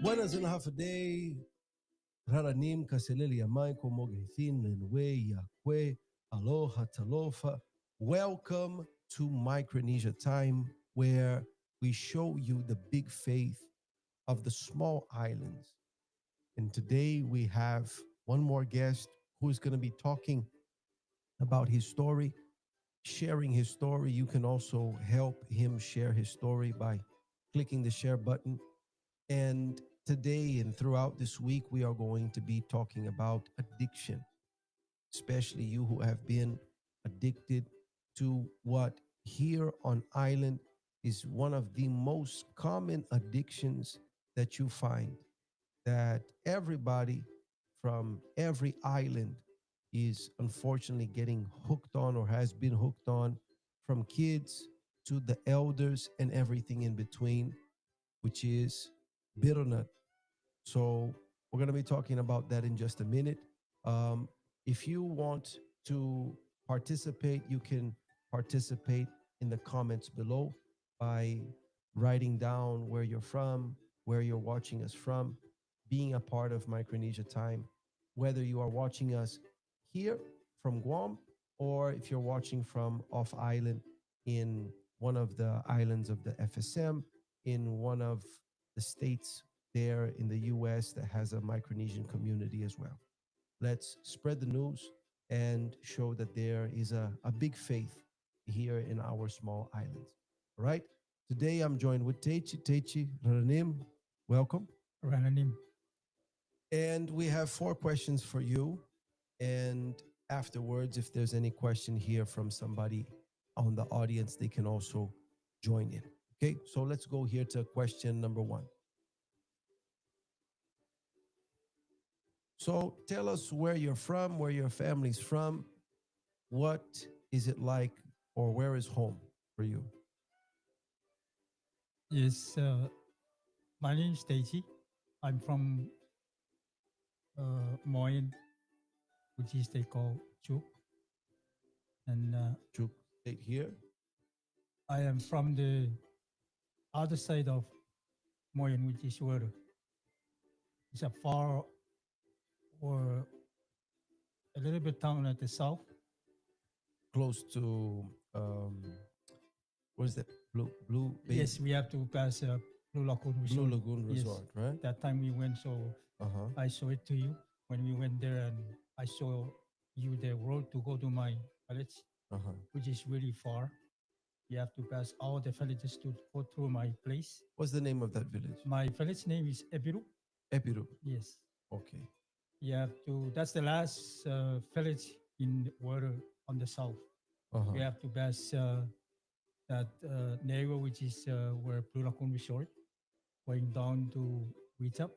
Buenas and half a day. Raranim kaseleli amai komogithin lenwe yakwe aloha talofa. Welcome to Micronesia Time, where we show you the big faith of the small islands. And today we have one more guest who is going to be talking about his story, sharing his story. You can also help him share his story by clicking the share button. And today and throughout this week, we are going to be talking about addiction, especially you who have been addicted to what here on island is one of the most common addictions that you find, that everybody from every island is unfortunately getting hooked on or has been hooked on, from kids to the elders and everything in between, which is bitter nut. So we're going to be talking about that in just a minute. Um, if you want to participate, you can participate in the comments below by writing down where you're from, where you're watching us from, being a part of Micronesia Time, whether you are watching us here from Guam or if you're watching from off island in one of the islands of the FSM, in one of the states there in the US that has a Micronesian community as well. Let's spread the news and show that there is a big faith here in our small islands. All right. Today I'm joined with Teichi. Teichi Ranim, welcome. Rananim. And we have four questions for you. And afterwards, if there's any question here from somebody on the audience, they can also join in. Okay, so let's go here to question number one. So tell us where you're from, where your family's from. What is it like, or where is home for you? Yes, my name is Stacy. I'm from Moyen, which is they call Chuk, and Chuk State here. I am from the other side of Moyen, which is where it's a far or a little bit town at the south. Close to what is that? Blue Yes, we have to pass Blue Lagoon Blue Resort. Lagoon Yes, Resort, right? that time we went, so Uh-huh. I show it to you when we went there, and I show you the road to go to my village, Uh-huh. which is really far. You have to pass all the villages to go through my place. What's the name of that village? My village name is Epiru. Epiru. Yes. Okay. You have to, that's the last village in water on the south. Uh-huh. You have to pass that neighbor, which is where Blue Lagoon Resort, going down to Wichap.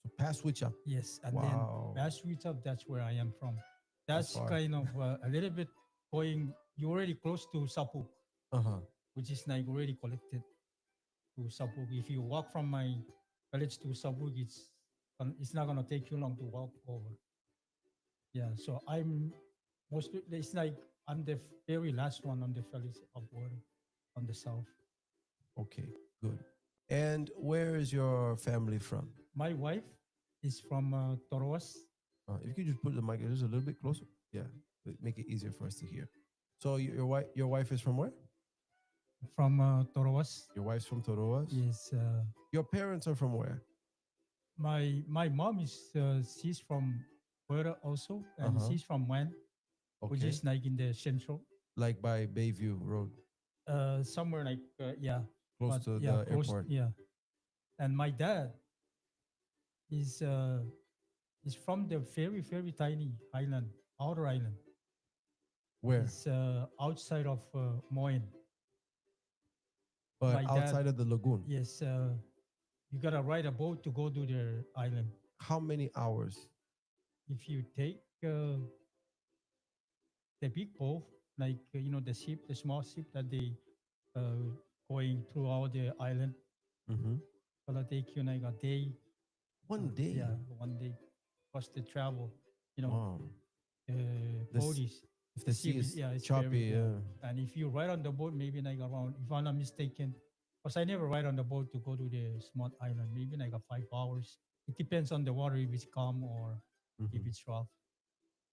So past Wichita. Yes. And Wow. then past Wichap, that's where I am from. That's That's far. kind of a little bit going, you're already close to Sapu, Uh-huh. which is like already connected to Sabuk. If you walk from my village to Sabuk, it's not gonna take you long to walk over. Yeah, so I'm mostly it's like I'm the very last one on the village of water on the south. Okay, good. And where is your family from? My wife is from Toroas. If you could just put the mic just a little bit closer. Yeah, make it easier for us to hear. So your wife is from where? From Toroas. Your wife's from Toroas? Yes, Your parents are from where? my mom is she's from Puerto also, and Uh-huh. she's from Wan, which Okay. is like in the central, Like by Bayview Road, somewhere like yeah, close but to yeah, the close, airport. yeah. And my dad is uh, is from the very tiny island, outer island. Where? It's outside of Moyen. But My dad, outside of the lagoon. yes, you gotta ride a boat to go to their island. How many hours? If you take the big boat, like the ship, the small ship that they going throughout the island, Mm-hmm. gonna take you like a day. One day. Yeah, one day. Plus the travel, you know, Wow. The boat s- is If the sea ship is yeah, it's choppy, very yeah. And if you ride on the boat, maybe like around, if I'm not mistaken, Because I never ride on the boat to go to the small island. Maybe like a 5 hours. It depends on the water if it's calm or if Mhm. it's rough.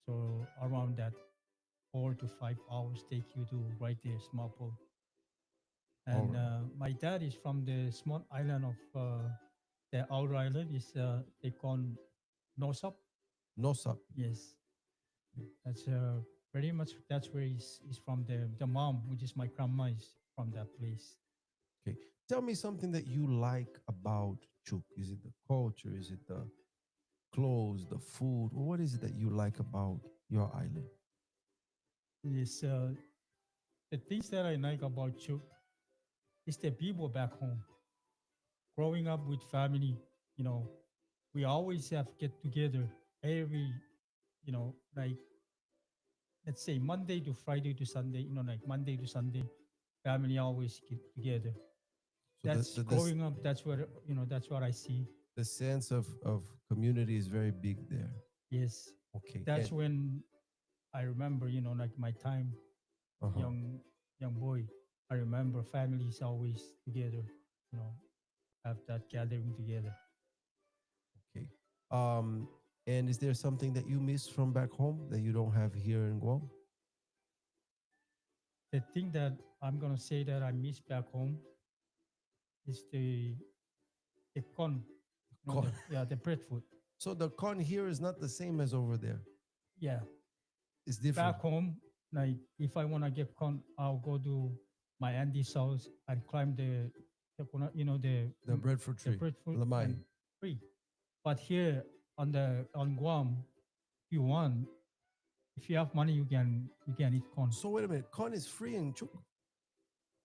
So around that 4 to 5 hours take you to ride the small boat. All And right. my dad is from the small island of the outer island. Is they call Nosop. No sup. Yes, that's pretty much that's where he's from. The mom, which is my grandma, is from that place. Okay. Tell me something that you like about Chuk. Is it the culture? Is it the clothes, the food? Or what is it that you like about your island? Yes, the things that I like about Chuk is the people back home. Growing up with family, you know, we always have get together every, like let's say Monday to Friday to Sunday, like Monday to Sunday, family always get together. So That's growing up. That's what That's what I see. the sense of community is very big there. Yes, Okay. that's when I remember, like my time, Uh-huh. young boy. I remember families always together. You know, have that gathering together. Okay. Um, and is there something that you miss from back home that you don't have here in Guam? The thing that I'm gonna say that I miss back home is the con, Corn. the breadfruit. So the corn here is not the same as over there. Yeah, It's different. back home, like if I wanna get con, I'll go to my auntie's house and climb the coconut, The breadfruit the tree, breadfruit lamai. and free. But here on Guam, if you want, if you have money, you can eat corn. So wait a minute, corn is free in Chuk.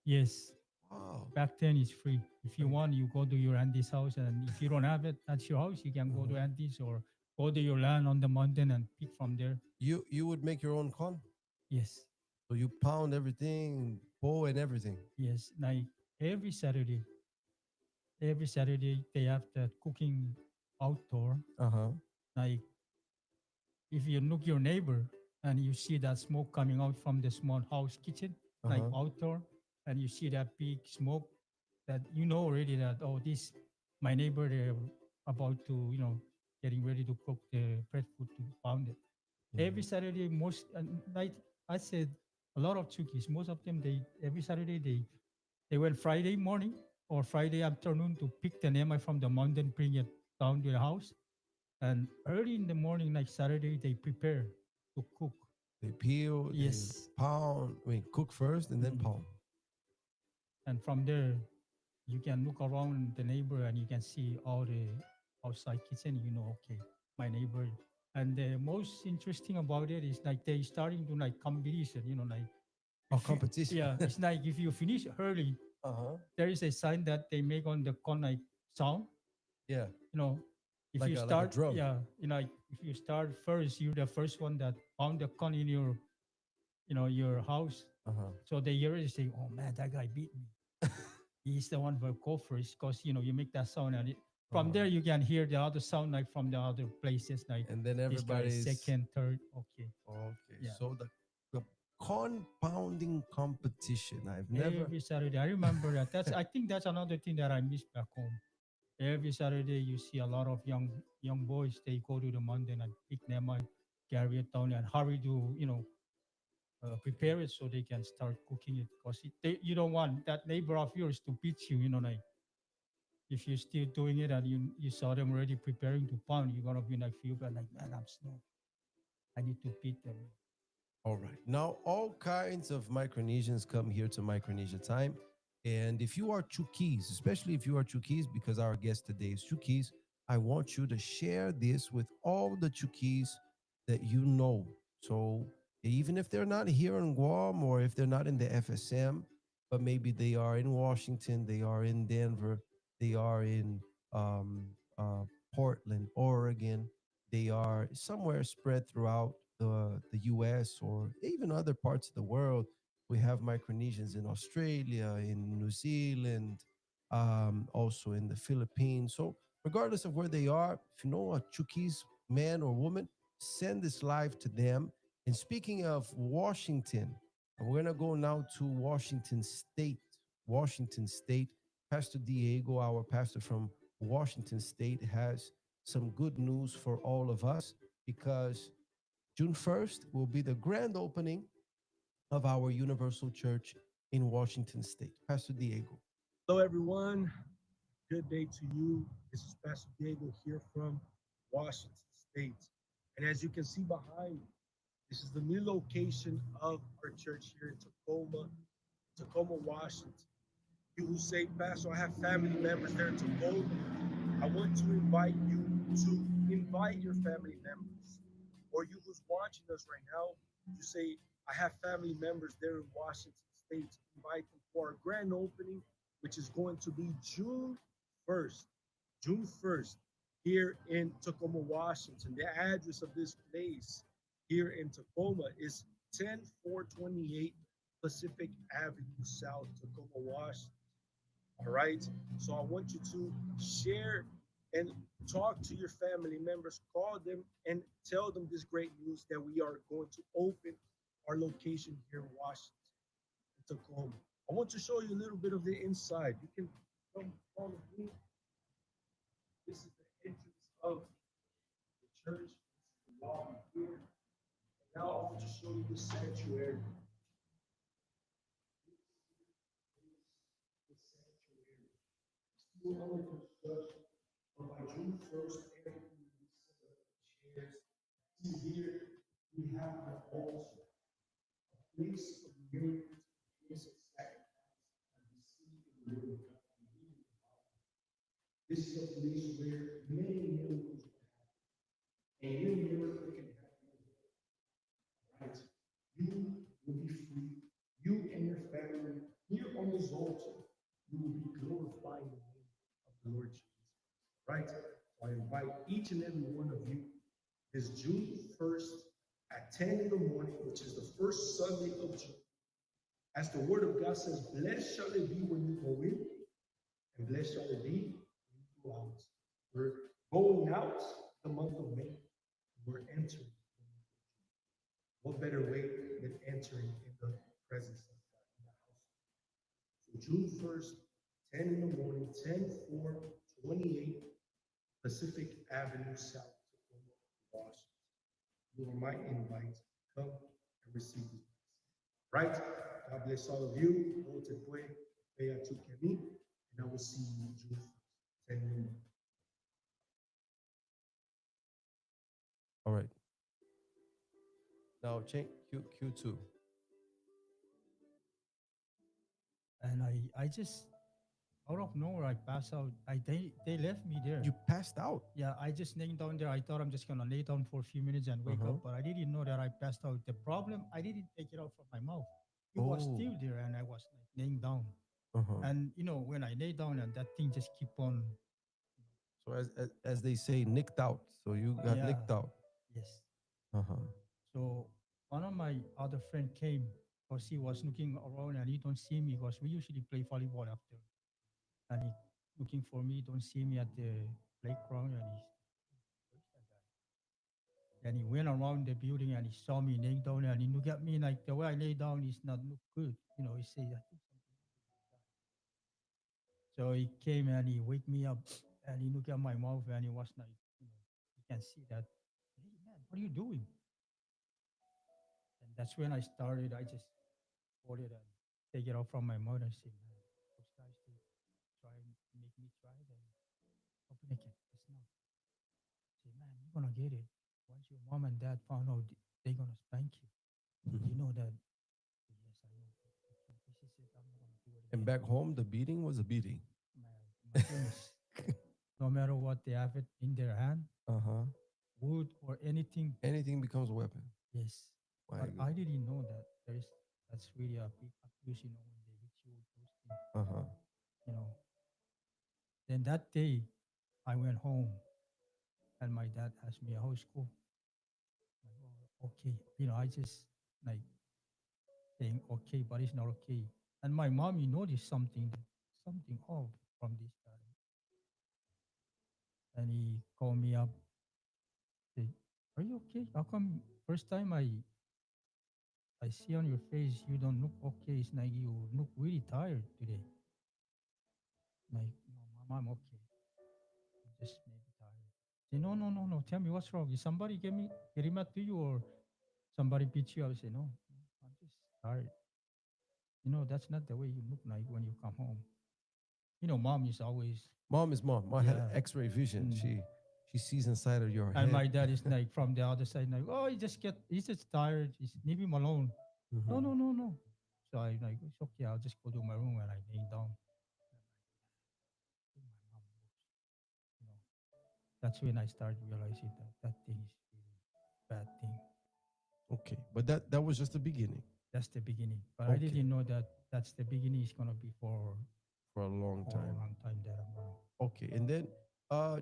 Yes, Wow. back then it's free. If you And want, you go to your auntie's house, and if you don't have it at your house, you can go to mhm. auntie's or go to your land on the mountain and pick from there. You would make your own corn. Yes, So you pound everything, bowl and everything. yes. Like every Saturday, every Saturday they have that cooking outdoor. Uh huh. Like if you look your neighbor and you see that smoke coming out from the small house kitchen, Uh like huh. outdoor, and you see that big smoke, that you know already that, oh, this my neighbor, they're about to getting ready to cook the bread food to pound it. Every Saturday, most like I said, a lot of Chukis, most of them, they every Saturday they went Friday morning or Friday afternoon to pick the nemai from the mountain, bring it down to the house, and early in the morning, like Saturday, they prepare to cook. They peel, they Yes. pound. I mean, cook first and then Mhm. pound. And from there, you can look around the neighbor and you can see all the outside kitchen. You know, okay, my neighbor. And the most interesting about it is like they starting to like competition. Like Oh, if you, competition. yeah, it's like if you finish early, Uh huh. there is a sign that they make on the con like sound. Yeah, You know, if you like a start, drum. yeah, like if you start first, you're the first one that found the con in your house. Uh huh. So they hear it, say, "Oh man, that guy beat me." He's the one who go first because you make that sound, and from there Uh-huh. you can hear the other sound like from the other places, like And then this guy is everybody's second, third. Okay, okay. yeah. So the corn pounding competition. I've never. Every Saturday, I remember that. I think that's another thing that I miss back home. Every Saturday, you see a lot of young boys. They go to the mountain and pick them up, carry it down, and hurry to prepare it so they can start cooking it. Because you don't want that neighbor of yours to beat you. Like if you're still doing it and you saw them already preparing to pound, you're gonna be like feel bad, like man, I'm slow. I need to beat them. All right. Now, all kinds of Micronesians come here to Micronesia Time. And if you are Chukis, especially if you are Chukis, because our guest today is Chukis, I want you to share this with all the Chukis that you know. So even if they're not here in Guam or if they're not in the FSM, but maybe they are in Washington, they are in Denver, they are in um, uh, Portland, Oregon, they are somewhere spread throughout the US or even other parts of the world. We have Micronesians in Australia, in New Zealand, also in the Philippines. So, regardless of where they are, if you know a Chukis man or woman, send this live to them. And speaking of Washington, we're going to go now to Washington State. Washington State. Pastor Diego, our pastor from Washington State, has some good news for all of us because June 1st will be the grand opening of our Universal Church in Washington State. Pastor Diego. Hello, everyone. Good day to you. This is Pastor Diego here from Washington State. And as you can see behind, this is the new location of our church here in Tacoma, Washington. You who say, Pastor, I have family members there in Tacoma. I want to invite you to invite your family members. Or you who's watching us right now, you say, I have family members there in Washington State. Invite them for our grand opening, which is going to be June 1st. June 1st, here in Tacoma, Washington. The address of this place here in Tacoma is 10428 Pacific Avenue South, Tacoma, Washington. All right. So I want you to share and talk to your family members, call them and tell them this great news that we are going to open our location here in Washington, Tacoma. I want to show you a little bit of the inside. You can come follow me. This is the entrance of the church. This is the lobby here. Now I want to show you the sanctuary. Still under construction, but by June 1st, everything will be set up with chairs. See here, we have the altar, a place of miracles, a place of sacrifice, and we see the word of God. This is a place where many miracles will happen. And your miracle can happen. Right? You will be free. You and your family, here on this altar, you will be glorifying the name of the Lord Jesus. Right? So I invite each and every one of you this June 1st at 10 in the morning, which is the first Sunday of June. As the word of God says, blessed shall it be when you go in, and blessed shall it be when you go out. We're going out the month of May. We're entering. What better way than entering in the presence of God in the house? So June 1st, 10 in the morning, 10428 Pacific Avenue South, Tacoma, Washington. You are my invite. Come and receive this. Right? God bless all of you. And I will see you June 1st, 10 in the morning. All right. Now change Q2. And I just out of nowhere I pass out. They left me there. You passed out. Yeah, I just laying down there. I thought I'm just gonna lay down for a few minutes and wake Uh-huh. up, but I didn't know that I passed out. The problem, I didn't take it out from my mouth. It was Oh. still there, and I was like laying down. Uh-huh. And when I lay down, and that thing just keep on. So as they say, nicked out. So you got Yeah. nicked out. Yes. Uh-huh. So one of my other friend came because he was looking around and he don't see me because we usually play volleyball after. And he looking for me, don't see me at the playground, and where's that guy? And he went around the building and he saw me laying down and he looked at me like the way I lay down is not look good. He said, I think something. So he came and he wake me up and he looked at my mouth and he was like, you can see that. Hey man, what are you doing? And that's when I started. I just hold it and take it off from my mouth and say, man, those guys they try and make me try it and open again. It's not. Say, man, you're gonna get it. Once your mom and dad found out, they're gonna spank you. You know that. Yes, I know. This is it. I'm not gonna do it And again. back home, the beating was a beating. Man, my goodness. No matter what they have it in their hand, Uh-huh. wood or anything. Anything becomes a weapon. Yes. My But God. I didn't know that that's really a big abuse, when they hit you with those things. Uh-huh. You know. Then that day I went home and my dad asked me, how's school? Like, oh, okay. I just like saying okay, but it's not okay. And my mommy noticed something off from this guy. And he called me up, say, are you okay? How come first time I see on your face you don't look okay? It's like you look really tired today. Like, no, mom, I'm okay. I'm just maybe tired. Say, no, no, no, no. Tell me what's wrong. Is somebody get mad to you or somebody beat you? I would say, no, no, I'm just tired. That's not the way you look like when you come home. Mom is always, Mom is mom. Mom had yeah. X-ray vision. Mm. She sees inside of your And head. my dad is like from the other side, like, oh, he's just tired. Just leave him alone. No, Mhm. no, no, no. So I like, it's okay. I'll just go to my room and I lay down. And my mom looks, you know, that's when I started realizing that that thing is really bad thing. Okay, but that was just the beginning. That's the beginning. But I Okay, didn't know that that's the beginning is gonna be for a long for a time. long time that I'm gonna. Okay, and then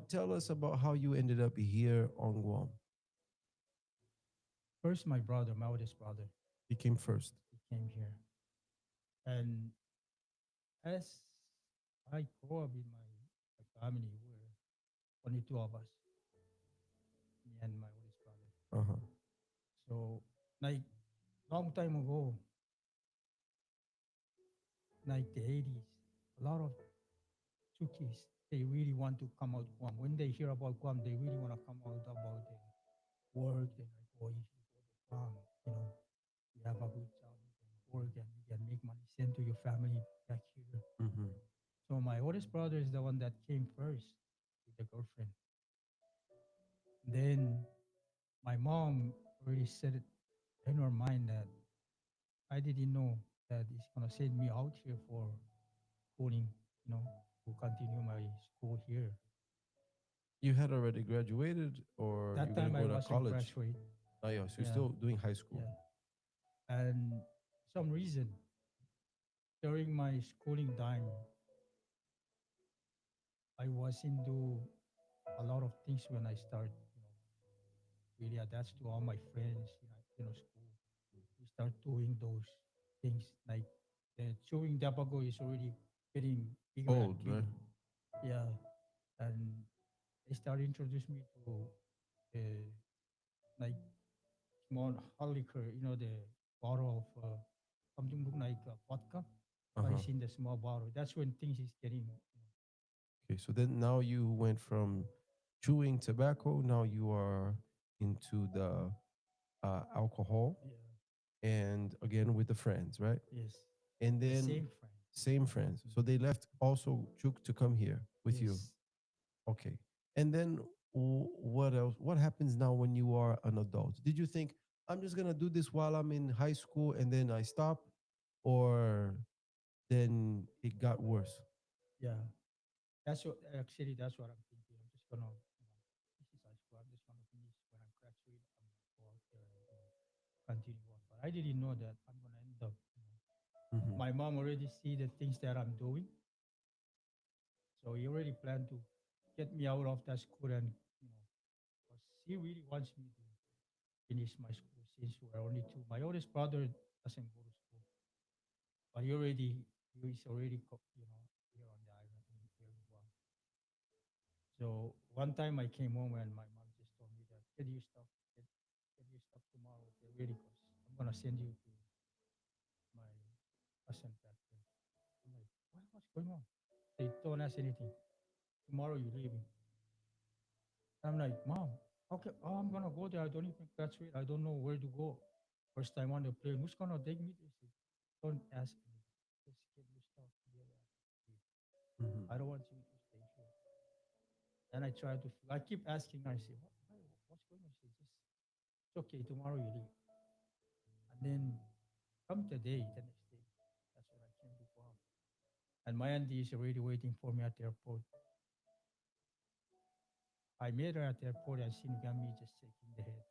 tell us about how you ended up here on Guam. First, my brother, my oldest brother, He came first. he came here, and as I grew up in my family, we're only two of us, me and my oldest brother. Uh huh. So, like long time ago, like the 80s, a lot of Chukis, they really want to come out Guam. When they hear about Guam, they really want to come out about their work. They're like, oh, if you go to Guam, you have a good job, you can work and you can make money, send to your family back here. Mm-hmm. So my oldest brother is the one that came first with the girlfriend. Then my mom already said it in her mind that I didn't know that it's gonna send me out here for schooling, you know, to continue my school here. You had already graduated, or That you're gonna time I go to wasn't college? graduate. Oh yeah, so you're Yeah, still doing high school. yeah. And some reason during my schooling time, I was into a lot of things when I start, really attached to all my friends, school. We start doing those things like the chewing tobacco is already getting bigger and Old, right? bigger. Yeah, and they start introduce me to uh, like small hard liquor, the bottle of something look like vodka, Uh but huh. it's in the small bottle. That's when things is getting. Okay, so then now you went from chewing tobacco. Now you are into the alcohol, Yeah. and again with the friends, right? Yes. And The then same friend. same friends. Mm. So they left also Chuk to come here with you. Yes. Okay. And then what else? What happens now when you are an adult? Did you think I'm just gonna do this while I'm in high school and then I stop, or then it got worse? Yeah. That's what I'm thinking. I'm just gonna, this is high school. I'm just gonna finish when I'm graduate. I'm gonna go out there and continue on. But I didn't know that I'm gonna end up. Hmm. My mom already see the things that I'm doing, so he already planned to get me out of that school and you know, 'cause he really wants me to finish my school since we're only two. My oldest brother doesn't go to school, but he's already here on the island here in Guam. So one time I came home and my mom just told me that get, get your stuff tomorrow, get ready, cause I'm gonna send you to my cousin back there. I'm like, what's going on? They don't ask anything. Tomorrow you're leaving. I'm like, mom, okay, oh, I'm gonna go there. I don't even graduate. I don't know where to go. First time on the plane. Who's gonna take me? They say, don't ask me. Just get your stuff together. Hmm. I don't want you to stay here. And I try to. I keep asking her. I say, what's going on? She says, just it's okay. Tomorrow you leave. And then come today, the next day. That's when I came to Guam. And my auntie is already waiting for me at the airport. I met her at the airport and she got me just shaking the head.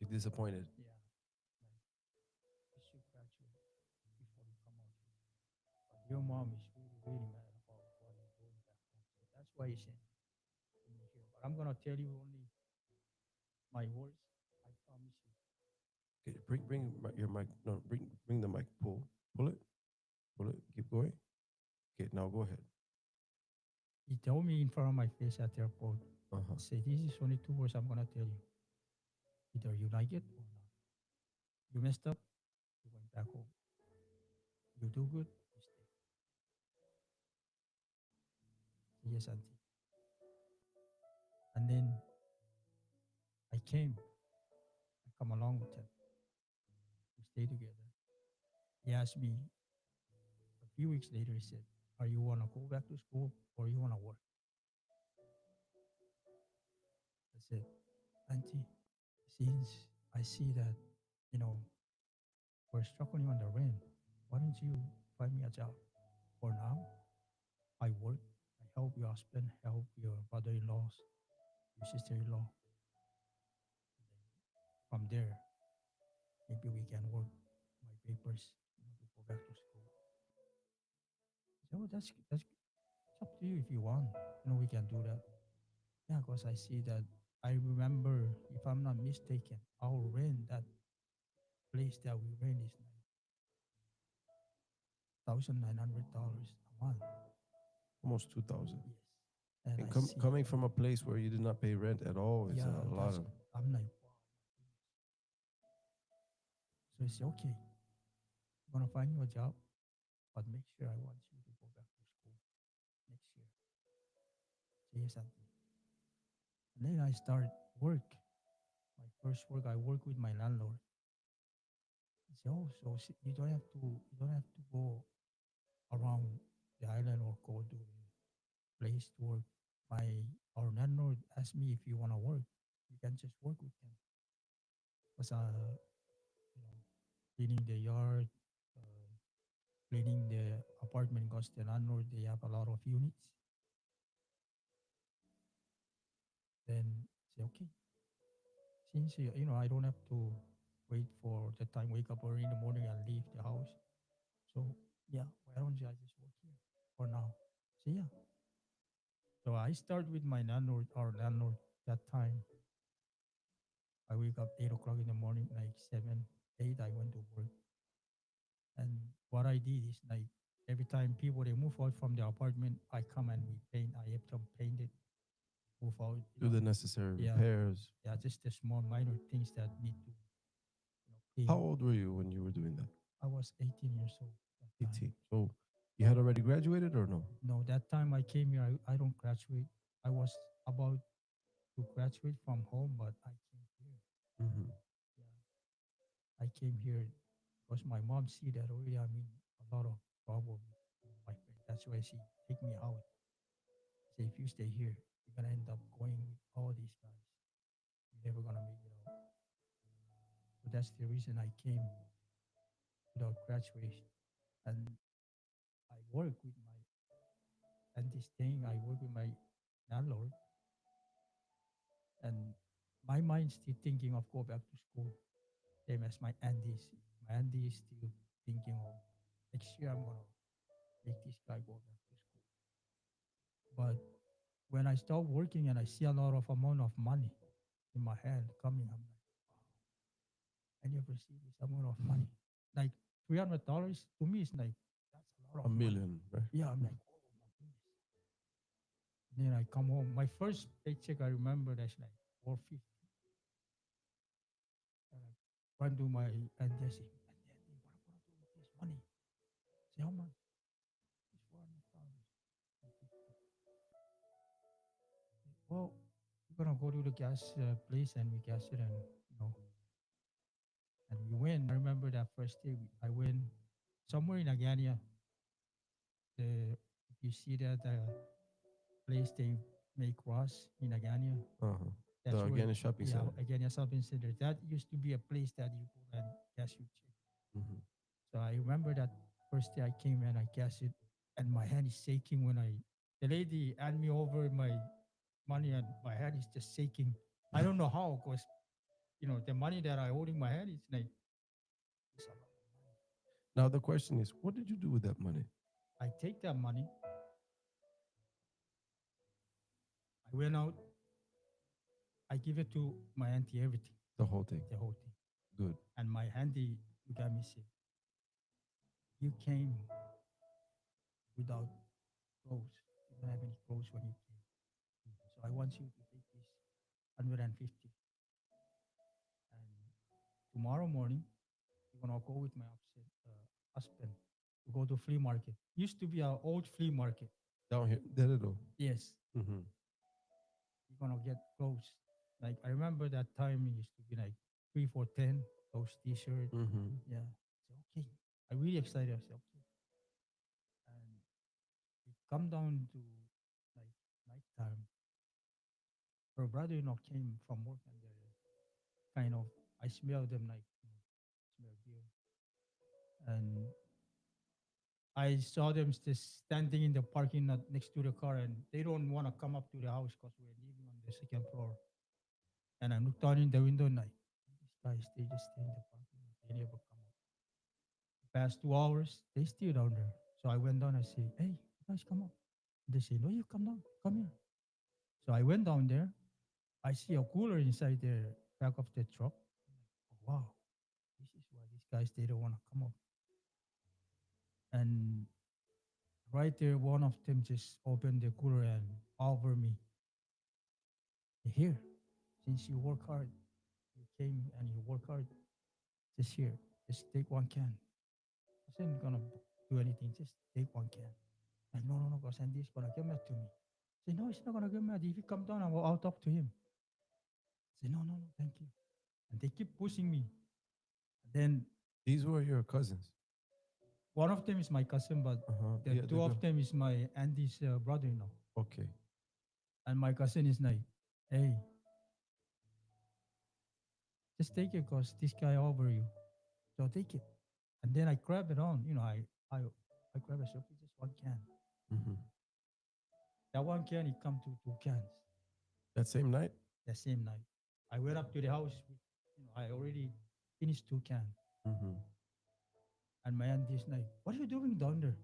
You're disappointed. Yeah, like you should graduate before you come out here. But your mom is really, really mad about what you're doing back home. So that's why you sent me here. But I'm gonna tell you only my words. I promise you. Okay, your mic. No, bring the mic. Pull it, pull it. Keep going. Okay, now go ahead. He told me in front of my face at the airport. Uh huh. He said, "This is only two words I'm gonna tell you. Either you like it or not. You messed up. You went back home. You do good. You stay." Yes, auntie. And then I came. I come along with him. We stay together. He asked me a few weeks later. He said, "Are you wanna go back to school or you wanna work?" I said, "Auntie, since I see that you know we're struggling on the rent, why don't you find me a job? For now, I work. I help your husband, help your brother-in-laws, your sister-in-law. From there, maybe we can work my papers, to go back to school." So that's it's up to you if you want. We can do that. Yeah, because I see that. I remember, if I'm not mistaken, our rent, that place that we rent, is like $1,900 a month. Almost 2,000. Yes, and And I see. coming from a place where you did not pay rent at all is Yeah, a lot that's. of. I'm like, wow. So I say, okay, I'm gonna find you a job, but make sure I want you to go back to school next year. So yes, auntie. And then I start work. My first work, I work with my landlord. He said, "Oh, so you don't have to go around the island or go to a place to work." My Our landlord asked me, "If you wanna work, you can just work with him." Because you know, cleaning the yard, uh, cleaning the apartment. Because the landlord, they have a lot of units. Then say, okay, since I don't have to wait for the time, wake up early in the morning and leave the house. So yeah, why don't I just work here for now? So yeah. So I start with my landlord, our landlord. That time I wake up 8 o'clock in the morning, like 7, 8. I went to work, and what I did is, like, every time people they move out from the apartment, I come and we paint. I have them paint it, move out. Do the necessary Yeah, repairs. yeah, just the small minor things that need to How clean. old were you when you were doing that? I was 18 years old that time. 18. So you had already graduated or no? No, that time I came here, I don't graduate. I was about to graduate from home, but I came here. Hmm. Yeah, I came here because my mom see that already I'm in a lot of trouble with my friend. That's why she take me out. Say, if you stay here, you're gonna end up going with all these guys. You're never gonna make it out. So that's the reason I came without graduation. And I work with my and this thing. I work with my landlord, and my mind's still thinking of go back to school. Same as my Andy's. My Andy is still thinking of next year I'm gonna make this guy go back to school. But when I start working and I see a lot of amount of money in my hand coming, I'm like, I never see this amount of money. Like $300 to me is like, that's a lot A of money. million, right? Yeah, I'm like, oh my goodness. Then I come home. My first paycheck, I remember, that's like 450. And I run to my and they say, and then what am I gonna do with this money? Say, how much? It's $400. Well, we're gonna go to the gas place and we gas it, and and we went. I remember that first day I went somewhere in Agania. The If you see that place they make Ross in Agania, Uh-huh. The that's where. Organic Shopping Yeah, Center. Agania Shopping Center. That used to be a place that you go and gas your check. Hmm. So I remember that first day I came and I gas it, and my hand is shaking when the lady hand me over my money, and my hand is just shaking. I don't know how, because the money that I hold in my hand is like it's a lot of money. Now the question is, what did you do with that money? I take that money, I went out, I give it to my auntie, everything, The whole thing. the whole thing. Good. And my auntie look at me say, "You came without clothes. You don't have any clothes when you came. So I want you to take this 150, and tomorrow morning you're gonna go with my husband to go to flea market. Used to be our old flea market. Down here, there it go. Yes, Mm-hmm. you're gonna get close. Like I remember that time it used to be like 3 for 10, those t-shirt. Mm-hmm. Yeah. So okay. I really excited. I said, okay. And we come down to like nighttime. Her brother-in-law came from work and they're kind of I smell them like smell beer. And I saw them just standing in the parking lot next to the car and they don't want to come up to the house because we're living on the second floor. And I looked out in the window and like, these guys, they just stay in the parking lot. They never come up. Past 2 hours, they still down there. So I went down and said, hey, you guys come up. They say, no, you come down, come here. So I went down there. I see a cooler inside the back of the truck. Oh, wow, this is why these guys, they don't want to come up. And right there, one of them just opened the cooler and offered me, here, since you work hard, you came and you work hard, just here, just take one can. I said, I'm gonna do anything, just take one can. Like, no, no, no, because Andy's gonna give it to me. I said, no, he's not gonna give me. If you come down, I'll talk to him. I said, no, no, no, thank you. And they keep pushing me. Then These were your cousins. one of them is my cousin, but Uh-huh. the Yeah, two the of them is my Andy's brother-in-law. okay. And my cousin is like, hey, just take it because this guy over you. So take it. And then I grab it on. I grab it. So okay, just one can. Mm-hmm. That one can, it come to two cans That same night. the same night. I went up to the house. I already finished two cans. Mm-hmm. And my aunt is like, what are you doing down there?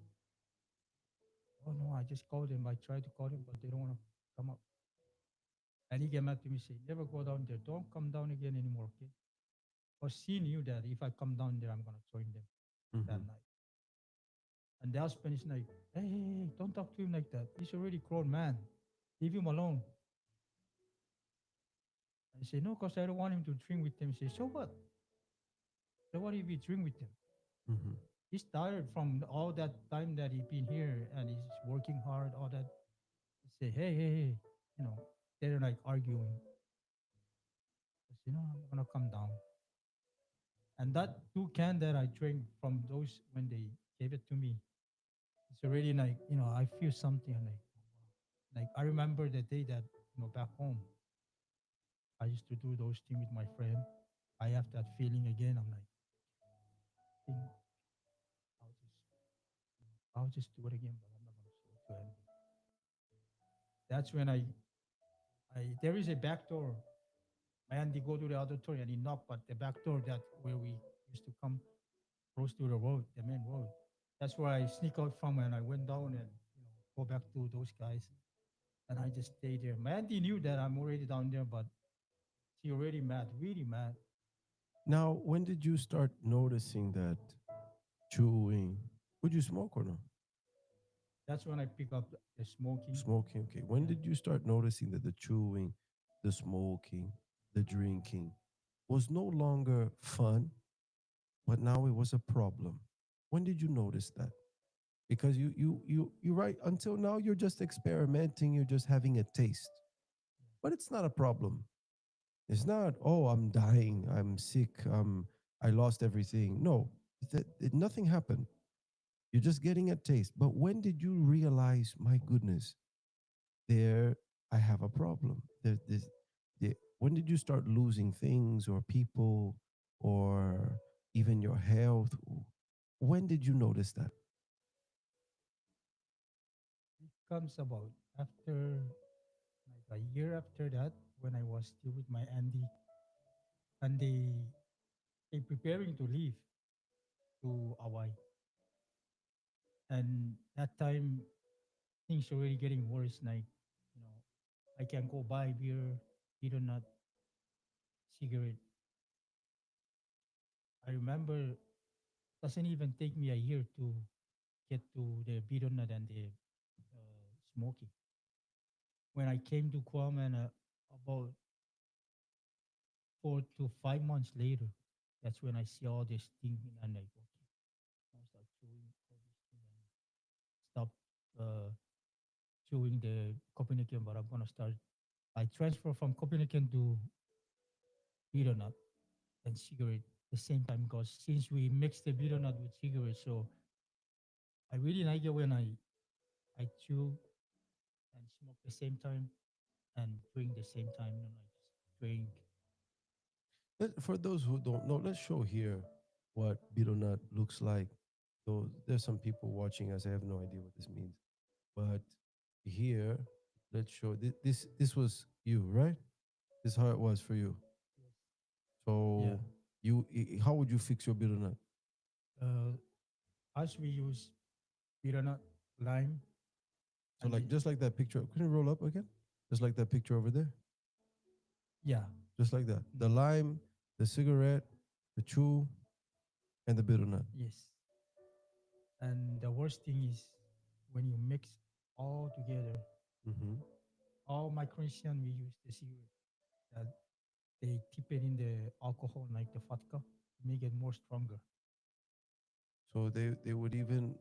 Oh no, I just called him. I tried to call him, but they don't want to come up. And he came up to me saying, never go down there. Don't come down again anymore, okay? Because she knew that if I come down there, I'm going to join them that Mm-hmm. night. And the husband is like, hey, hey, hey, don't talk to him like that. He's already grown man. Leave him alone. I say, no, because I don't want him to drink with them. He say, so what? So what if he drink with them? Mm-hmm. He's tired from all that time that he been here and he's working hard, all that. I say, hey, hey, hey, you know, they're like arguing. I say, no, I'm gonna come down. And that two can that I drank from those when they gave it to me, it's already like, I feel something like I remember the day that, back home, I used to do those things with my friend. I have that feeling again. I'm like, think I'll just, I'll just do it again, but I'm not gonna show it to anybody. That's when there is a back door. My auntie go to the auditorium and he knocked, but the back door that where we used to come close to the road, the main road. That's where I sneak out from and I went down and go back to those guys. And I just stayed there. My auntie knew that I'm already down there, but she already mad, really mad. Now, when did you start noticing that chewing? Would you smoke or no? That's when I pick up the smoking. Smoking. Okay. When Yeah. did you start noticing that the chewing, the smoking, the drinking was no longer fun, but now it was a problem? When did you notice that? Because you right until now you're just experimenting, you're just having a taste. But it's not a problem. It's not, oh, I'm dying, I'm sick, I lost everything. No, nothing happened. You're just getting a taste. But when did you realize, my goodness, there I have a problem? When did you start losing things or people or even your health? When did you notice that? It comes about after like a year after that when I was still with my auntie and they preparing to leave to Hawaii. And that time things already getting worse. Like, you know, I can go buy beer, either not cigarette. I remember doesn't even take me a year to get to the beer nut and the smoking. When I came to Guam and about 4 to 5 months later, that's when I see all this thing and like, okay, I start chewing all this thing and stop. chewing the Copenhagen, but I'm gonna start. I transfer from Copenhagen to betel nut and cigarette the same time because since we mix the betel nut with cigarette, so I really like it when I chew and smoke the same time and drink the same time. You know, like just drink. For those who don't know, let's show here what betel nut looks like. So there's some people watching us. I have no idea what this means, but here, let's show this was you, right? This is how it was for you. Yes. Yeah. So how would you fix your betel nut? Uh, as we use betel nut, lime, So and like just like that picture. Can you roll up again? Just like that picture over there. yeah, Just like that. The mm, lime, the cigarette, the chew, and the betel nut. yes. And the worst thing is when you mix all together, Hmm. all my Christian we use the cigarette that they tip it in the alcohol like the vodka to make it more stronger. So they would even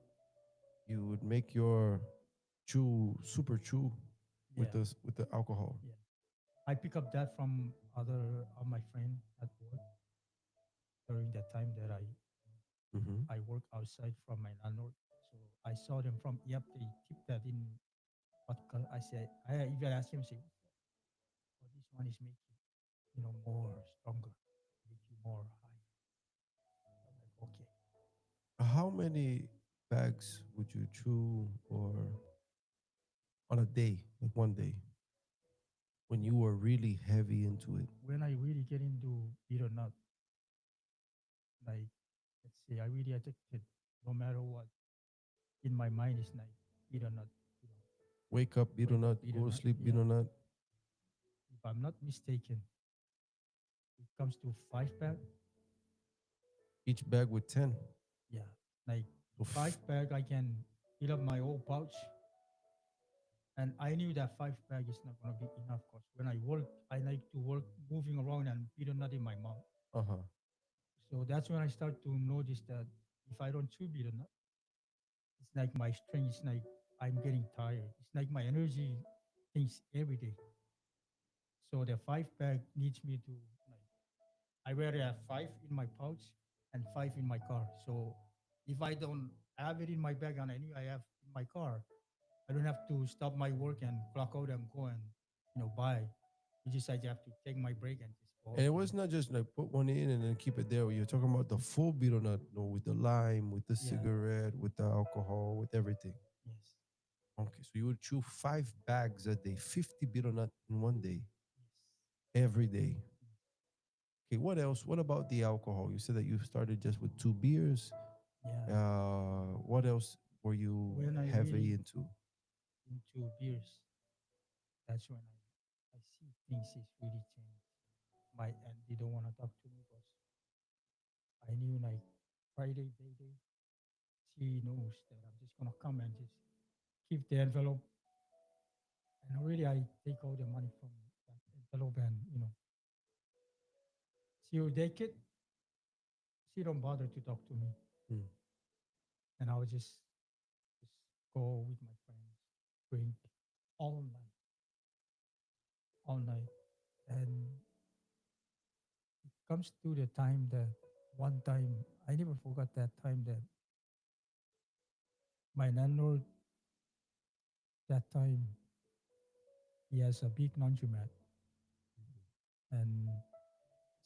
you would make your chew super chew with Yeah, the alcohol. yeah. I pick up that from other of my friend at work during the time that Hmm. I work outside from my landlord. So I saw them from yep, they tip that in vodka. I said I even asked him, say, oh, this one is make you, more stronger, make you more high. I'm like, okay. How many bags would you chew or on a day, like one day, when you were really heavy into it? When I really get into beer or not, like let's say I really addicted, no matter what, in my mind is like beer or not, you know, Wake up, betel wake up nut, beer or go to not. sleep, Yeah. betel nut. If I'm not mistaken, it comes to 5 pack. Each bag with 10. Yeah. Like So 5 pack I can fill up my whole pouch. And I knew that 5 pack is not gonna be enough because when I work, I like to work moving around and beer or not in my mouth. uh-huh. So that's when I start to notice that if I don't chew beer or not, it's like my strength is like I'm getting tired. It's like my energy things every day. So the 5 pack needs me to like I rather have five in my pouch and five in my car. So if I don't have it in my bag and I knew I have in my car, I don't have to stop my work and clock out and go and buy. You just I have to take my break and just go And out it and was not just like put one in and then keep it there. You're talking about the full betel nut, with the lime, with the yeah, cigarette, with the alcohol, with everything. yes, Okay, so you would chew 5 bags a day, 50 betel nut in one day, yes, every day. Okay, what else? What about the alcohol? You said that you started just with 2 beers. yeah. What else were you When I heavy really into? into beers, that's when I see things is really changed. My and they don't want to talk to me because I knew like Friday, payday, she knows that I'm just gonna come and just keep the envelope. And really, I take all the money from that envelope, and she will take it. She don't bother to talk to me, Hmm. and I will just go with my friends, drink all night, all night, and it comes to the time that one time I never forgot that time that my landlord that time he has a big laundromat, and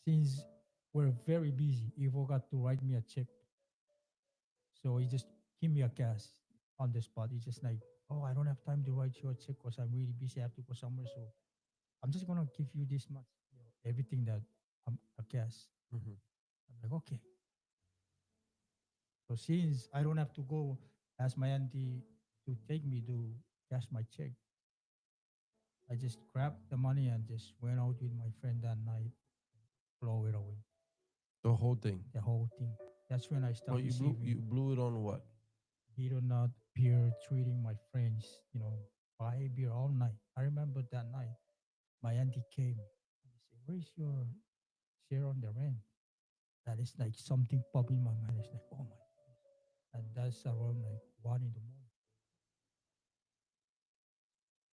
since we're very busy, he forgot to write me a check. So he just give me a cash on the spot. He's just like, oh, I don't have time to write you a check because I'm really busy. I have to go somewhere. So I'm just gonna give you this much, everything that a cash. Mhm. I'm like, okay. So since I don't have to go ask my auntie to take me to cash my check, I just grabbed the money and just went out with my friend that night, blow it away, The whole thing. the whole thing. That's when I Oh, start you blew receiving you blew it on what? beer or not beer, treating my friends, buy beer all night. I remember that night, my auntie came and she said, where's your share on the rent? That is like something pop in my mind. It's like, oh my goodness. And that's around like 1 in the morning.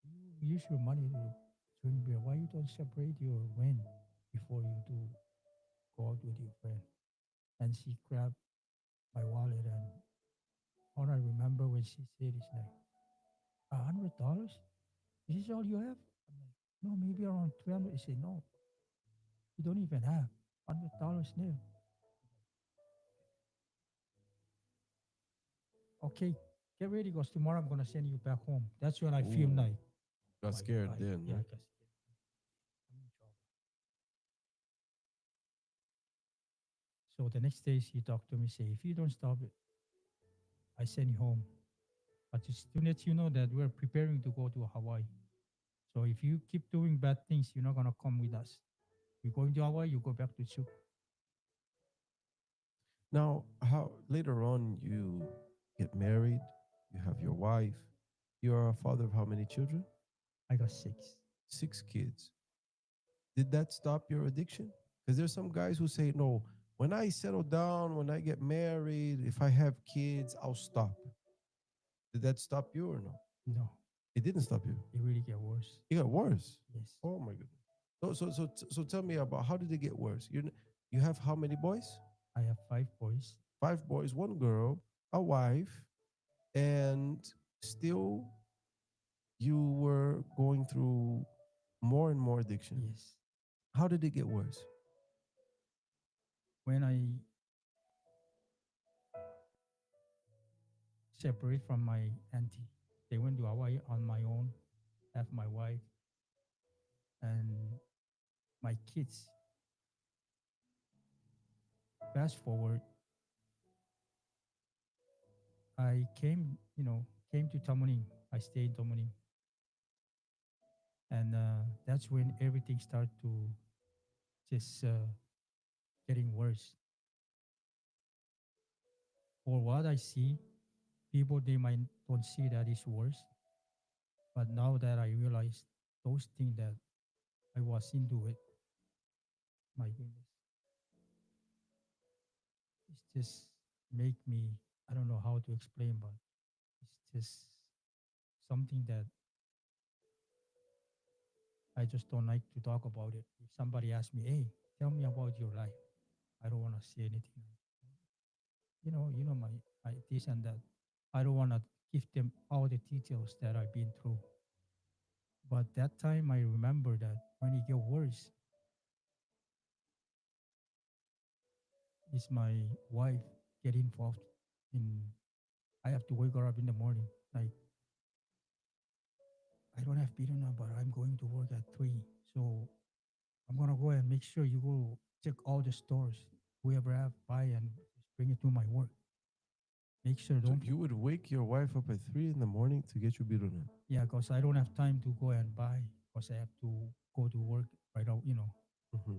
You use your money to drink beer. Why you don't separate your win before you do go out with your friend? And she grabbed my wallet, and all I remember when she said is like, $100? Is this all you have? I'm like, no, maybe around 300. She said, no, you don't even have $100 now. Okay, get ready because tomorrow I'm gonna send you back home. That's when I feel Ooh, like, got my scared God, then. yeah, Huh? I guess I'm in trouble. So the next day she talked to me, say, if you don't stop it, I send you home. But just to let you know that we're preparing to go to Hawaii. So if you keep doing bad things, you're not gonna come with us. You're going to Hawaii, you go back to Chuk. Now, how later on you get married, you have your wife, you are a father of how many children? I got six. 6 kids. Did that stop your addiction? Because there's some guys who say, no, when I settle down, when I get married, if I have kids, I'll stop. Did that stop you or no? No, It didn't stop you. it really get worse. It got worse. Yes. Oh my goodness. So tell me about how did it get worse? You have how many boys? I have five boys. 5 boys, 1 girl, a wife, and still you were going through more and more addiction. Yes. How did it get worse? When I separate from my auntie, they went to Hawaii on my own, have my wife and my kids. Fast forward, I came to Tamuning. I stayed in Tamuning. And that's when everything started to just getting worse. For what I see, people they might don't see that it's worse, but now that I realize those things that I was into it, my goodness, it's just make me, I don't know how to explain, but it's just something that I just don't like to talk about it. If somebody asks me, hey, tell me about your life, I don't want to say anything. My this and that. I don't want to give them all the details that I've been through. But that time I remember that when it get worse, is my wife get involved in. I have to wake her up in the morning. Like, I don't have dinner now, but I'm going to work at 3. So I'm gonna go and make sure you go check all the stores. Whoever have buy and just bring it to my work. Make sure So don't you would wake your wife up at 3 in the morning to get you biruna. yeah, because I don't have time to go and buy because I have to go to work right out. Mm-hmm.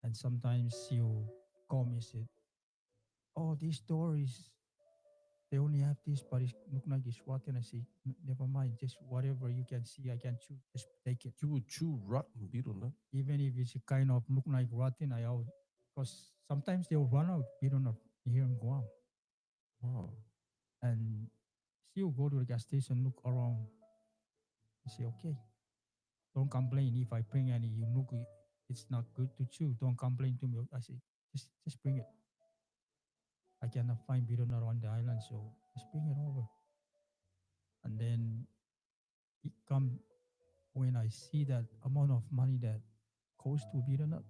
And sometimes you call me and said, oh, this store is they only have this, but it look like it's rotten. I say, Never mind, just whatever you can see, I can choose, just take it. You would chew rotten biruna. Even if it's a kind of look like rotten, I out because sometimes they'll run out, you don't know, here in Guam. Wow. And still go to the gas station, look around, and say, okay, don't complain if I bring any, it's not good to chew. Don't complain to me. I say, just bring it. I cannot find Birona on the island, so just bring it over. And then it come when I see that amount of money that goes to Birona,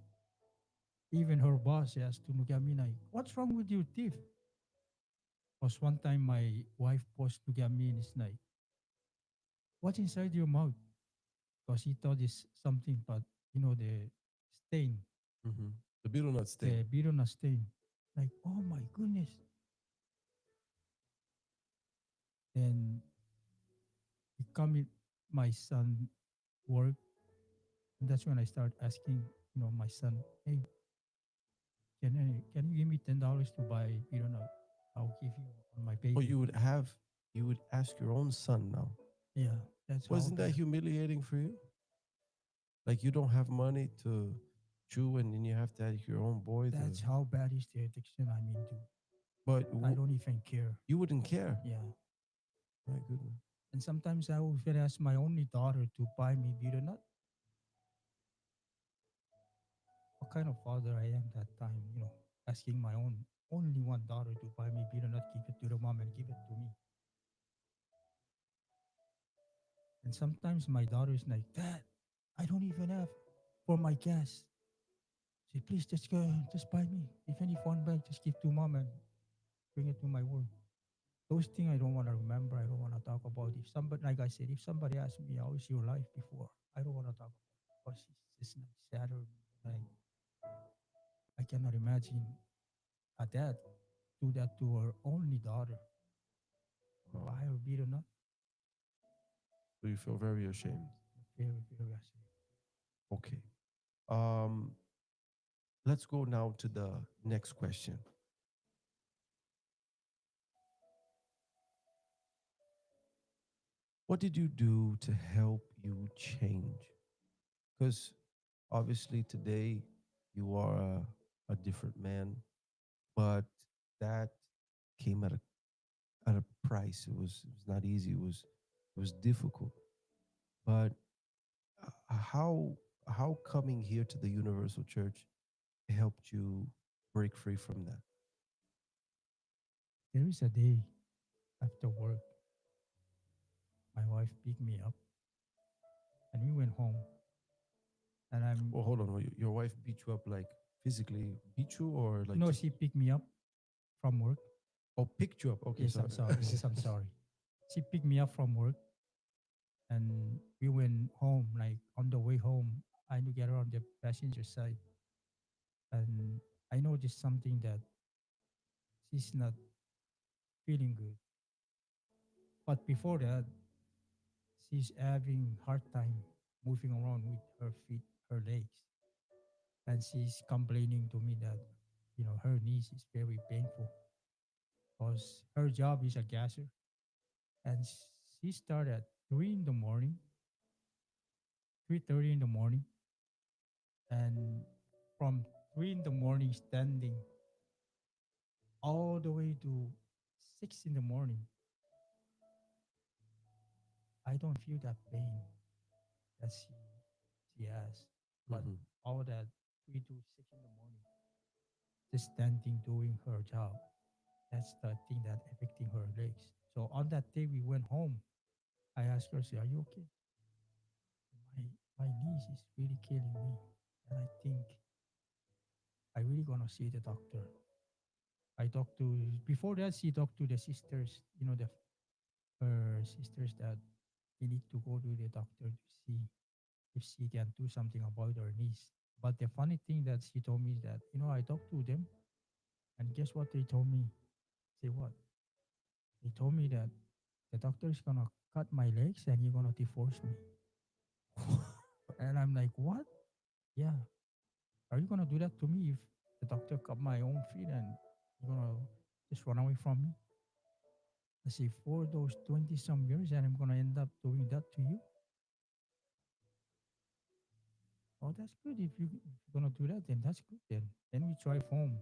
even her boss has to look at me like, what's wrong with your teeth? Because one time my wife was look at me and it's like, what's inside your mouth? Because he thought it's something, but the stain, Mm-hmm. The biruna stain. the Birona stain. Like, oh my goodness. Then he come in my son work. And that's when I start asking, my son, hey, can you give me $10 to buy Birona? I'll give you on my Oh, payday. you would ask your own son now. Yeah, that's how Wasn't that bad. humiliating for you? Like you don't have money to chew and then you have to ask your own boy to, That's how bad is the addiction I'm into. but I don't even care. you wouldn't care. Yeah. My goodness. And sometimes I will even ask my only daughter to buy me betel nut. What kind of father I am that time, asking my own only one daughter to buy me betel nut, give it to the mom and give it to me. And sometimes my daughter is like, Dad, I don't even have for my gas. Say, please just go, just buy me. Even if one bag, just give to mom and bring it to my work. Those things I don't want to remember. I don't want to talk about. If somebody, like I said, if somebody asks me how is your life before, I don't want to talk about it because it's just like sadder. Like I cannot imagine a dad do that to her only daughter. Wow. Buy her beat or not, So you feel very ashamed. very, very ashamed. Okay. Um, let's go now to the next question. What did you do to help you change? Because obviously today you are a different man, but that came at a price. It was not easy. It was difficult. But how coming here to the Universal Church helped you break free from that? There is a day after work, my wife picked me up and we went home. And I'm Well, hold on. Your wife beat you up, like physically beat you, or like no, just she picked me up from work. picked you up? Okay, Yes, I'm sorry. sorry. Yes, I'm sorry. She picked me up from work and we went home. Like on the way home, I look at her on the passenger side and I noticed something that she's not feeling good. But before that, she's having hard time moving around with her feet, her legs. And she's complaining to me that, her knees is very painful because her job is a gasser. And she started at 3 in the morning, 3:30 in the morning. And from 3 in the morning standing all the way to 6 in the morning, I don't feel that pain that she has. But Mhm. all that 3 to 6 in the morning, just standing doing her job, that's the thing that affecting her legs. So on that day we went home, I asked her, say, are you okay? My knees is really killing me. And I think I really gonna see the doctor. I talked to before that she talked to the sisters, the her sisters that they need to go to the doctor to see if she can do something about her knees. But the funny thing that she told me is that, I talked to them and guess what they told me? Say what? They told me that the doctor is gonna cut my legs and you're gonna divorce me. And I'm like, what? Yeah. Are you gonna do that to me if the doctor cut my own feet and you're gonna just run away from me? I say, for those 20 some years and I'm gonna end up doing that to you? Oh, that's good. If you're gonna do that, then that's good then. Then we drive home.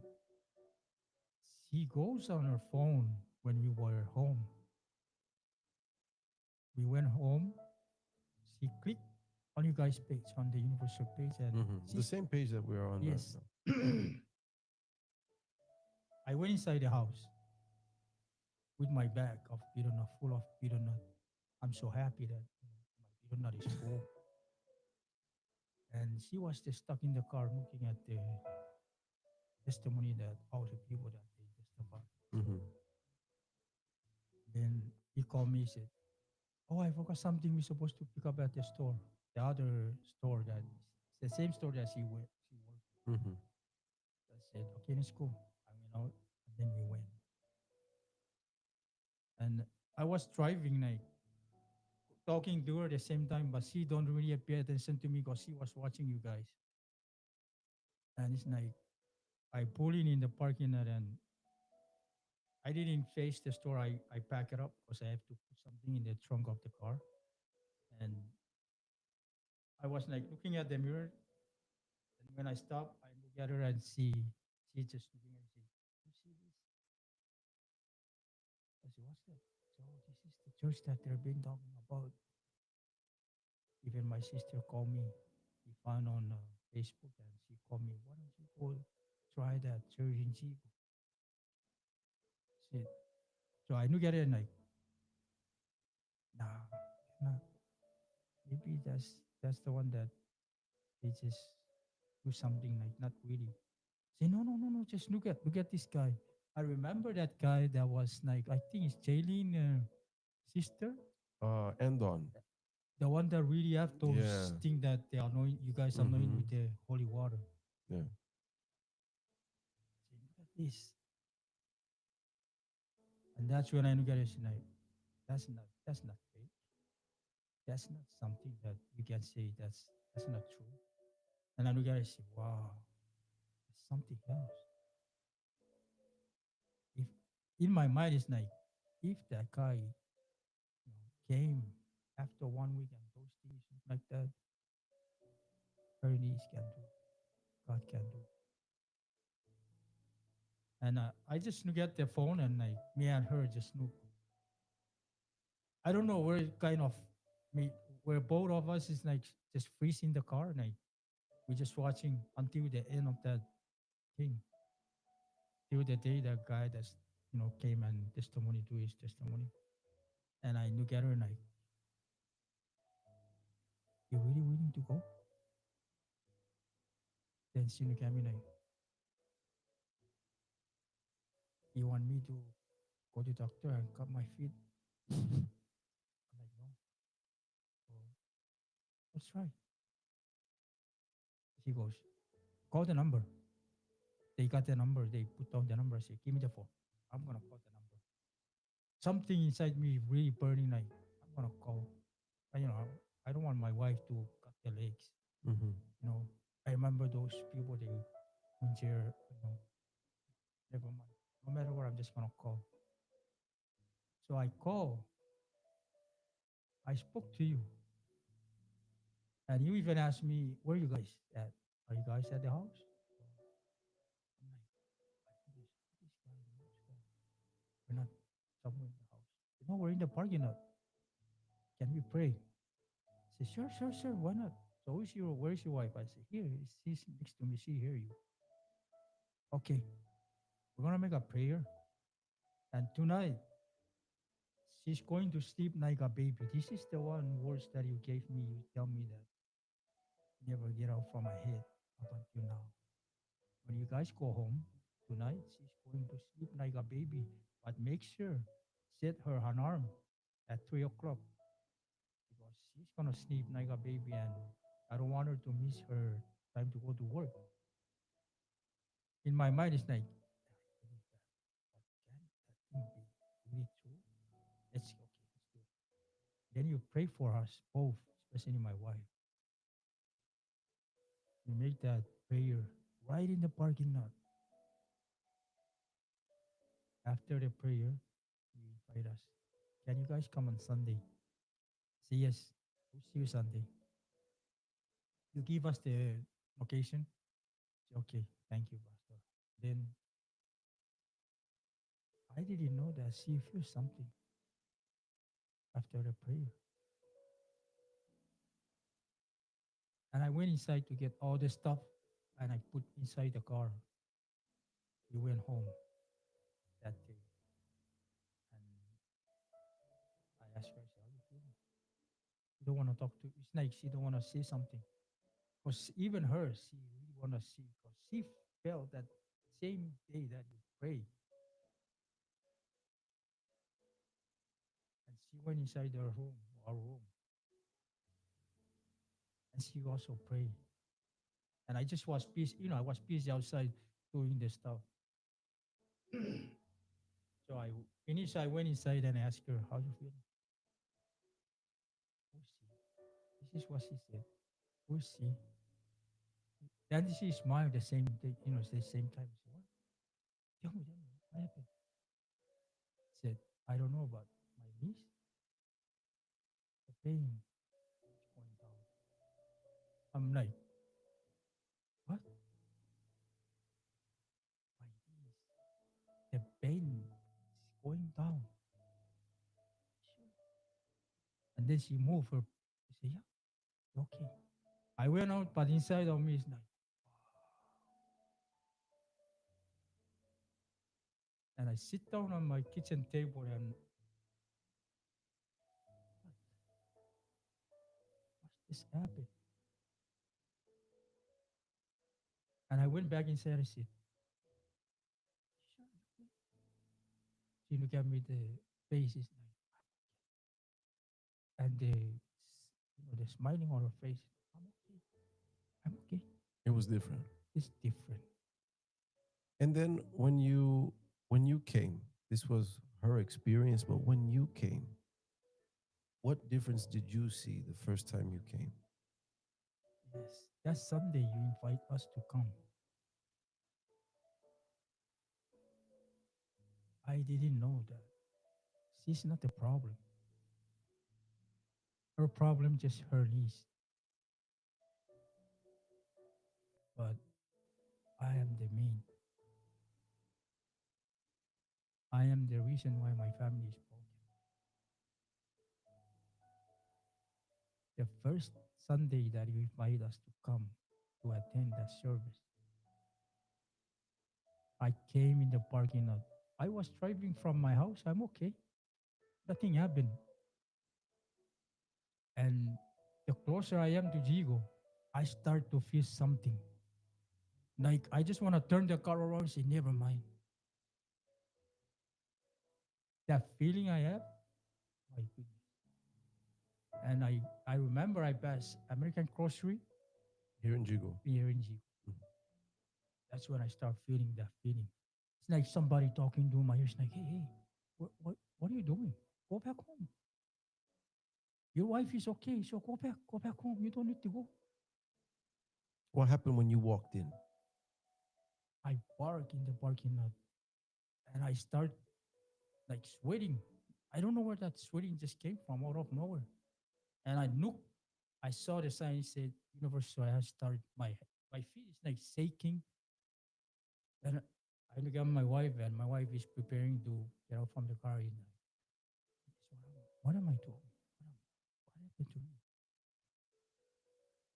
She goes on her phone when we were home. We went home. She clicked on you guys' page, on the universal page, and The she's same page that we're on right yes. now. I went inside the house with my bag of betel nut, full of betel nut. I'm so happy that my betel nut is full. And she was just stuck in the car looking at the testimony that all the people that they testified. Hmm. Then he called me, said, oh, I forgot something we're supposed to pick up at the store. The other store that the same store that she worked. Hmm. I said, okay, let's go. I went out and then we went. And I was driving like talking to her at the same time, but she don't really pay attention to me because she was watching you guys. And it's like I pull in the parking lot and I didn't face the store. I pack it up because I have to put something in the trunk of the car. And I was like looking at the mirror. And when I stop, I look at her and she's just looking and say, you see this? I said, what's that? So this is the church that they've been talking about. Even my sister called me. She found on Facebook and she called me. Why don't you go try that church in Cebu? Said, so I look at it and like, nah, nah. Maybe that's the one that they just do something like not really. Say no, no, no, no. Just look at this guy. I remember that guy that was like I think it's Jaylene sister, Endon. the one that really have those Yeah. things that they anoint you guys anoint Mm-hmm. with the holy water. Yeah. Say, look at this, and that's when I look at it and like that's not fake. That's not something that you can say that's not true. And I look at it and say, wow, it's something else. If in my mind it's like if that guy came after 1 week and those things like that, Bernice can do, God can do. And I just look at the phone and like me and her just look. I don't know where kind of me where both of us is like just freezing the car and like we're just watching until the end of that thing. Till the day that guy that's came and testimony to his testimony. And I look at her and like, you really willing to go? Then she look at me like, you want me to go to doctor and cut my feet? I'm like, no. So let's try. She goes, call the number. They got the number. They put down the number. I say, give me the phone. I'm gonna call the number. Something inside me really burning. Like I'm gonna call. I don't want my wife to cut the legs. Mm-hmm. I remember those people. They injure. Never mind. No matter what, I'm just gonna call. So I call. I spoke to you, and you even asked me, "Where you guys at? Are you guys at the house?" I'm like, I finished. This guy knows that we're not somewhere in the house. No, we're in the parking lot. Can we pray? I said, sure, sure, sure. Why not? So where's your wife? I said, here. She's next to me. She hear you. Okay, we're gonna make a prayer. And tonight, she's going to sleep like a baby. This is the one words that you gave me. You tell me that never get out from my head up until now. When you guys go home tonight, she's going to sleep like a baby. But make sure set her alarm at 3 o'clock because she's gonna sleep like a baby, and I don't want her to miss her time to go to work. In my mind, it's like, I believe that, but can that thing be really true? Let's okay, let's do it. Then you pray for us both, especially my wife. You make that prayer right in the parking lot. After the prayer, you invite us. Can you guys come on Sunday? Say yes. We'll see you Sunday. You give us the location. Say, okay, thank you, Pastor. Then I didn't know that she feels something after the prayer. And I went inside to get all the stuff and I put inside the car. We went home that day. And I asked her, I said, how you feeling? She don't want to talk to it's like she don't want to say something. Because even her, she really want to see because she felt that same day that you pray. And she went inside her room, our room, and she also prayed. And I just was busy, I was busy outside doing the stuff. So I finished, I went inside and asked her, how you feeling? Who's she? This is what she said. Who's she? Then she smiled the same day, the same time. I said, what? Tell me, what happened? Said, I don't know about my niece. The pain is going down. I'm like, what? My niece. The pain is going down. Sure. And then she moved her. She said, yeah, okay. I went out, but inside of me is like, and I sit down on my kitchen table and what's this happened? And I went back inside. I said, she looked at me, the face is like, and the smiling on her face. I'm okay. I'm okay. It was different. It's different. And then when you came, this was her experience, but when you came, what difference did you see the first time you came? Yes. That Sunday you invite us to come. I didn't know that. She's not the problem. Her problem just her niece. But I am the main. I am the reason why my family is broken. The first Sunday that you invite us to come to attend that service, I came in the parking lot. I was driving from my house. I'm okay. Nothing happened. And the closer I am to Jigo, I start to feel something. Like I just want to turn the car around and say, never mind. That feeling I have, my goodness. And I remember I passed American Grocery Here in Jigo. here in Jigo. That's when I start feeling that feeling. It's like somebody talking to my ears, like, hey, hey, what are you doing? Go back home. Your wife is okay, so go back home. You don't need to go. What happened when you walked in? I park in the parking lot and I start like sweating. I don't know where that sweating just came from out of nowhere. And I look, I saw the sign said Universal. I started my feet is like shaking. And I look at my wife, and my wife is preparing to get out from the car. And so what am I doing? What happened to me?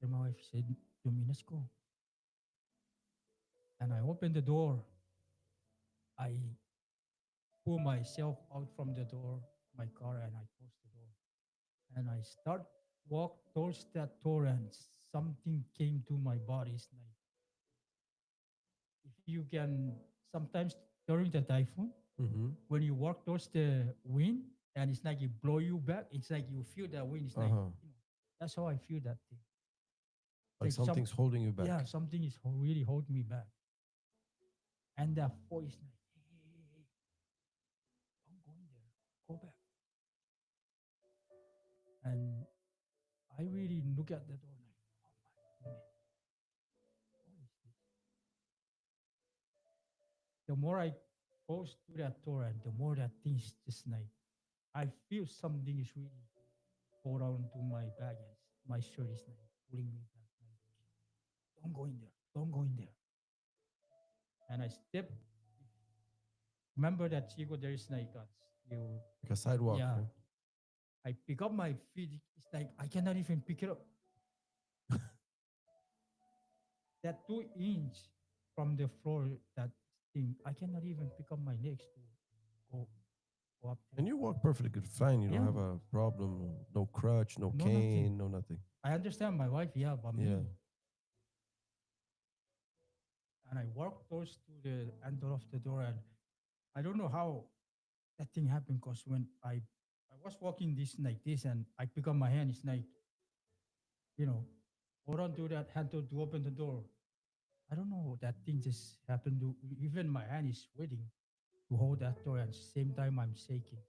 Then my wife said to me, let's go. And I opened the door. I pull myself out from the door, my car, and I close the door. And I start walk towards that door, and something came to my body. It's like if you can sometimes during the typhoon, Mm-hmm. when you walk towards the wind, and it's like it blow you back. It's like you feel that wind. It's like Uh-huh. that's how I feel that thing. Like something's holding you back. Yeah, something is really holding me back. And that voice like, hey, don't go in there, go back. And I really look at the door like, oh my goodness, what is this? The more I goes to that door, and the more that things just like I feel something is really hold on to my back, and my shirt is like pulling me back. Like, don't go in there, don't go in there. And I step. Remember that Chico, there is like you, Like a sidewalk. yeah. Yeah? I pick up my feet. It's like I cannot even pick it up. That 2 inch from the floor, that thing, I cannot even pick up my legs to go, go up there. And you walk perfectly good, fine. You don't Yeah. have a problem. No crutch, no No, cane, nothing. no nothing. I understand my wife, yeah, but Yeah. me. And I walk close to the handle of the door, and I don't know how that thing happened because when I was walking this like this, and I pick up my hand, it's like, you know, hold on to that handle to open the door. I don't know, that thing just happened to, even my hand is sweating to hold that door, and same time I'm shaking.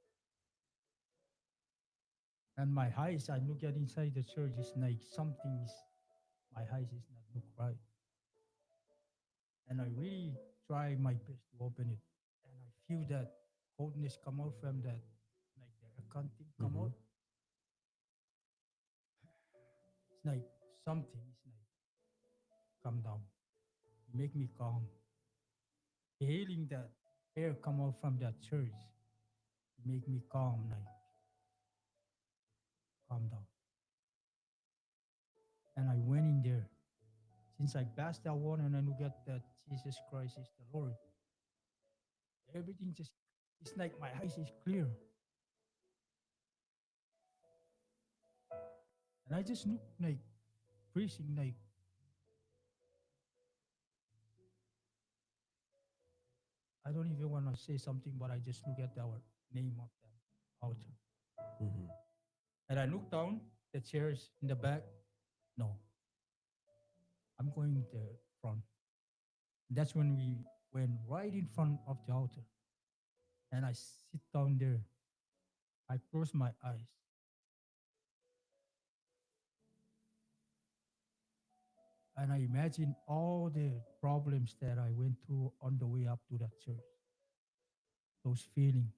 And my eyes, I look at inside the church, it's like something's, my eyes is not look right. And I really try my best to open it. And I feel that coldness come out from that, like the accounting come Mm-hmm. out. It's like something is like come down, make me calm. The healing that air come out from that church make me calm, like calm down. And I went in there. Since I passed that one and I look at that Jesus Christ is the Lord, everything just, it's like my eyes is clear. And I just look like preaching, like, I don't even want to say something, but I just look at our name of that altar. Mhm. And I look down, the chairs in the back. No, I'm going to the front. That's when we went right in front of the altar. And I sit down there. I close my eyes. And I imagine all the problems that I went through on the way up to that church. Those feelings.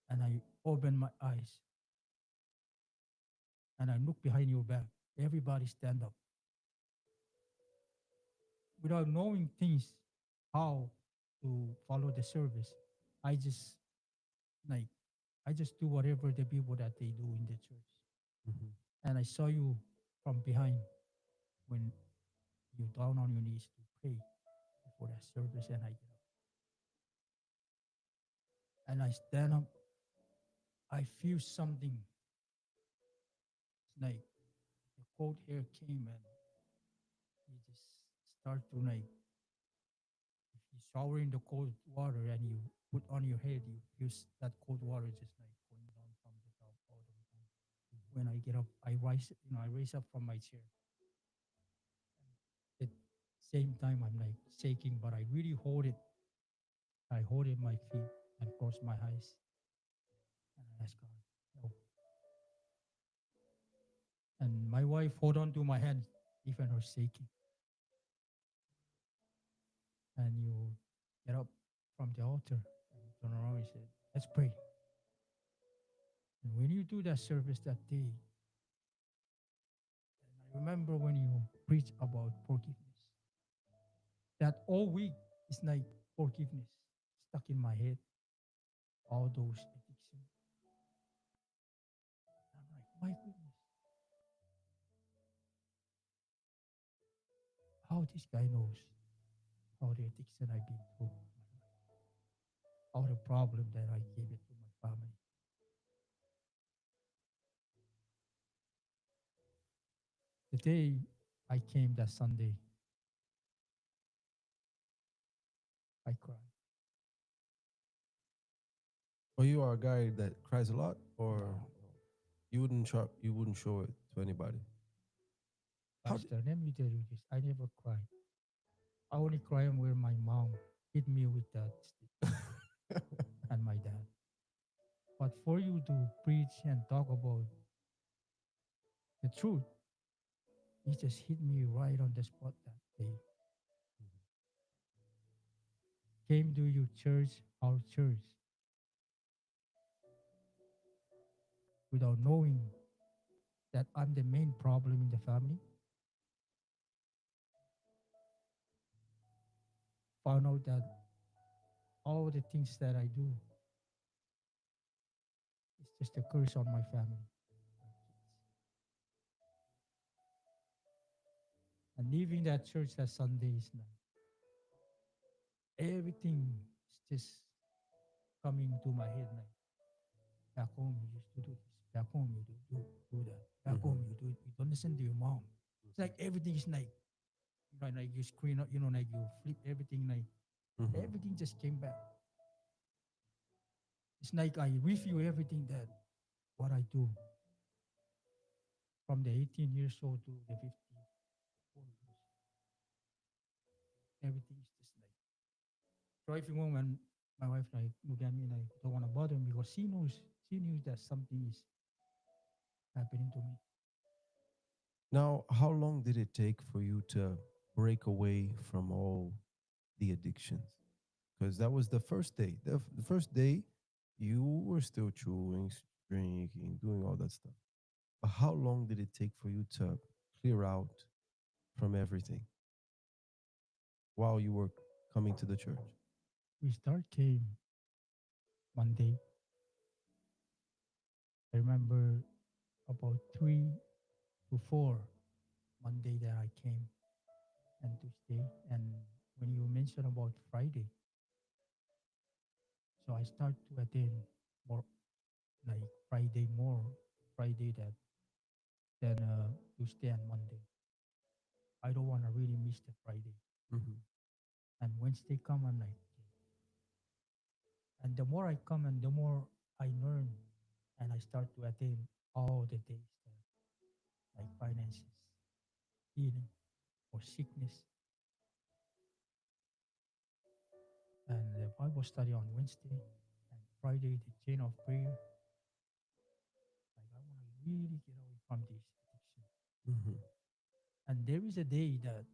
And I open my eyes. And I look behind your back. Everybody stand up. Without knowing things, how to follow the service, I just like I just do whatever the people that they do in the church. Mhm. And I saw you from behind when you down on your knees to pray before that service, and I get up and I stand up. I feel something. It's like the cold air came and you just start to like if you shower in the cold water and you put on your head, you feel that cold water just like going down from the top all the way down. When I get up, I raise up from my chair. At same time, I'm like shaking, but I really hold it. I hold it my feet and close my eyes and I ask God, help. And my wife hold on to my hand, even her shaking. And you get up from the altar and turn around and say, let's pray. And when you do that service that day, and I remember when you preach about forgiveness, that all week is like forgiveness stuck in my head, all those addictions. I'm like, my goodness, how this guy knows how the addiction I've been through, all the problem that I gave it to my family. The day I came that Sunday, I cried. Or you are a guy that cries a lot, or you wouldn't show it to anybody. How did, Pastor, let me tell you this. I never cried. I only cry where my mom hit me with that stick and my dad. But for you to preach and talk about the truth, it just hit me right on the spot that day. Came to your church, our church, without knowing that I'm the main problem in the family. Found out that all the things that I do is just a curse on my family. And leaving that church that Sunday is night, everything is just coming to my head like back home you used to do this. Back home you do that. Back home Mhm. you don't listen to your mom. It's like everything is like like you screen up, like you flip everything like Mhm. everything just came back. It's like I review everything that what I do from the 18 years old to the 54 years. Everything is just like driving home and my wife like look at me like don't want to bother me because she knew that something is happening to me. Now, how long did it take for you to break away from all the addictions? Because that was the first day. The first day, you were still chewing, drinking, doing all that stuff. But how long did it take for you to clear out from everything while you were coming to the church? We start came Monday I remember about 3 to 4 Monday that I came and Tuesday. And when you mentioned about Friday, so I start to attend more like Friday more Friday that than Tuesday and Monday. I don't want to really miss the Friday. Mhm. And Wednesday come, I'm like, okay. And the more I come and the more I learn, and I start to attend all the days that, like finances, healing, or sickness, and the Bible study on Wednesday and Friday, the chain of prayer. Like I want to really get away from this addiction. Mhm. And there is a day that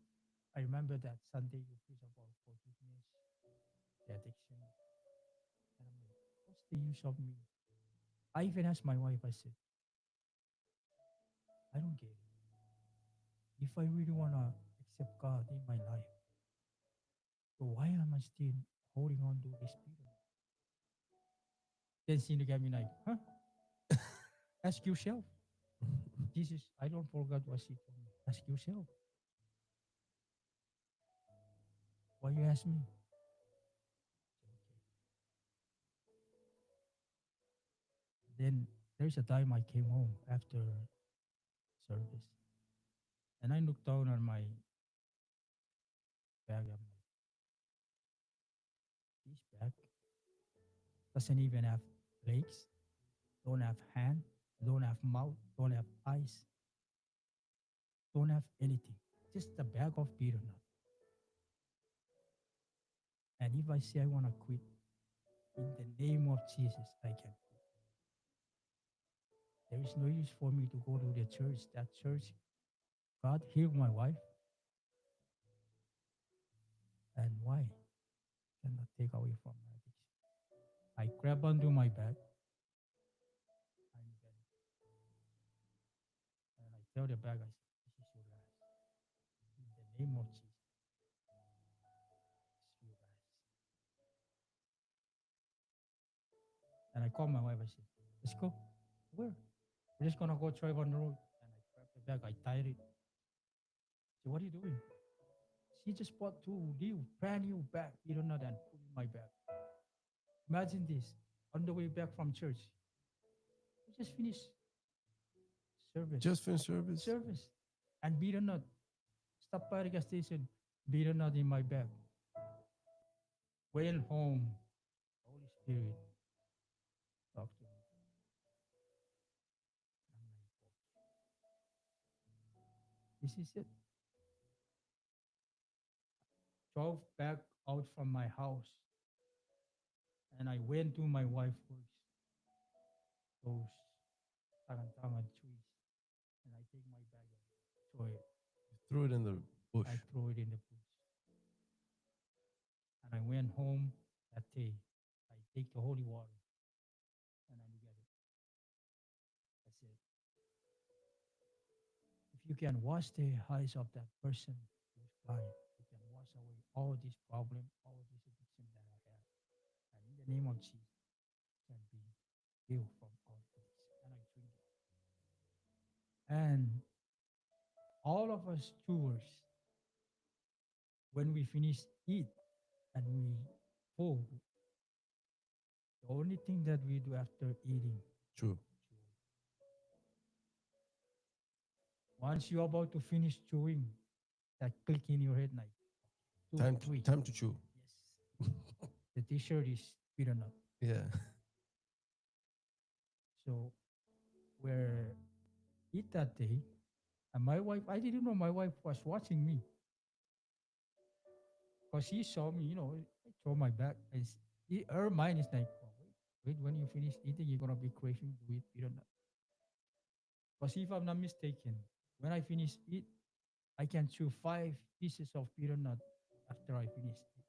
I remember that Sunday you preach about forgiveness, the addiction, and I'm like, what's the use of me? I even asked my wife. I said, I don't get it. If I really want to accept God in my life, so why am I still holding on to this bitterness? Then she looked at me like, huh? Ask yourself. Jesus, I don't forget what she told me. Ask yourself. Why you ask me? Okay. Then there's a time I came home after service and I looked down on my bag. I'm like, this bag doesn't even have legs, don't have hand, don't have mouth, don't have eyes, don't have anything. Just a bag of bitter nut. And if I say I want to quit, in the name of Jesus, I can quit. There is no use for me to go to the church. That church, God healed my wife. And why? Cannot take away from my addiction. I grab onto my bag and then and I tell the bag, I said, this is your last. In the name of Jesus, it's your last. And I call my wife, I said, let's go. Where? We're just gonna go drive on the road. And I grab the bag, I tied it. So what are you doing? She just bought two new, brand new bag. You don't know that. Put in my bag. Imagine this. On the way back from church, we just finished service. Just finished service. Service. And beat or not, stop by the gas station. Beat or not in my bag. Went home. Holy Spirit talked to me. I'm like, this is it. Drove back out from my house and I went to my wife's works, those tarantaman trees, and I take my bag and throw it. Threw it in the bush. I throw it in the bush. And I went home that day. I take the holy water and I look at it. I said, if you can wash the eyes of that person who's blind, you can wash away all this problem, all this addiction that I have. And in the name of Jesus, can be healed from all addiction. And I drink it. And all of us stewards, when we finish eat and we full, the only thing that we do after eating, True. once you're about to finish chewing, that click in your head like two, Time three. time to chew. Yes, the t-shirt is big enough. Yeah. So we're eat that day, and my wife, I didn't know my wife was watching me because she saw me, I throw my back. Her mind is like, oh, wait, when you finish eating, you're gonna be craving to eat peanut nut. Because if I'm not mistaken, when I finish eat, I can chew 5 pieces of peanut nut after I finish eat.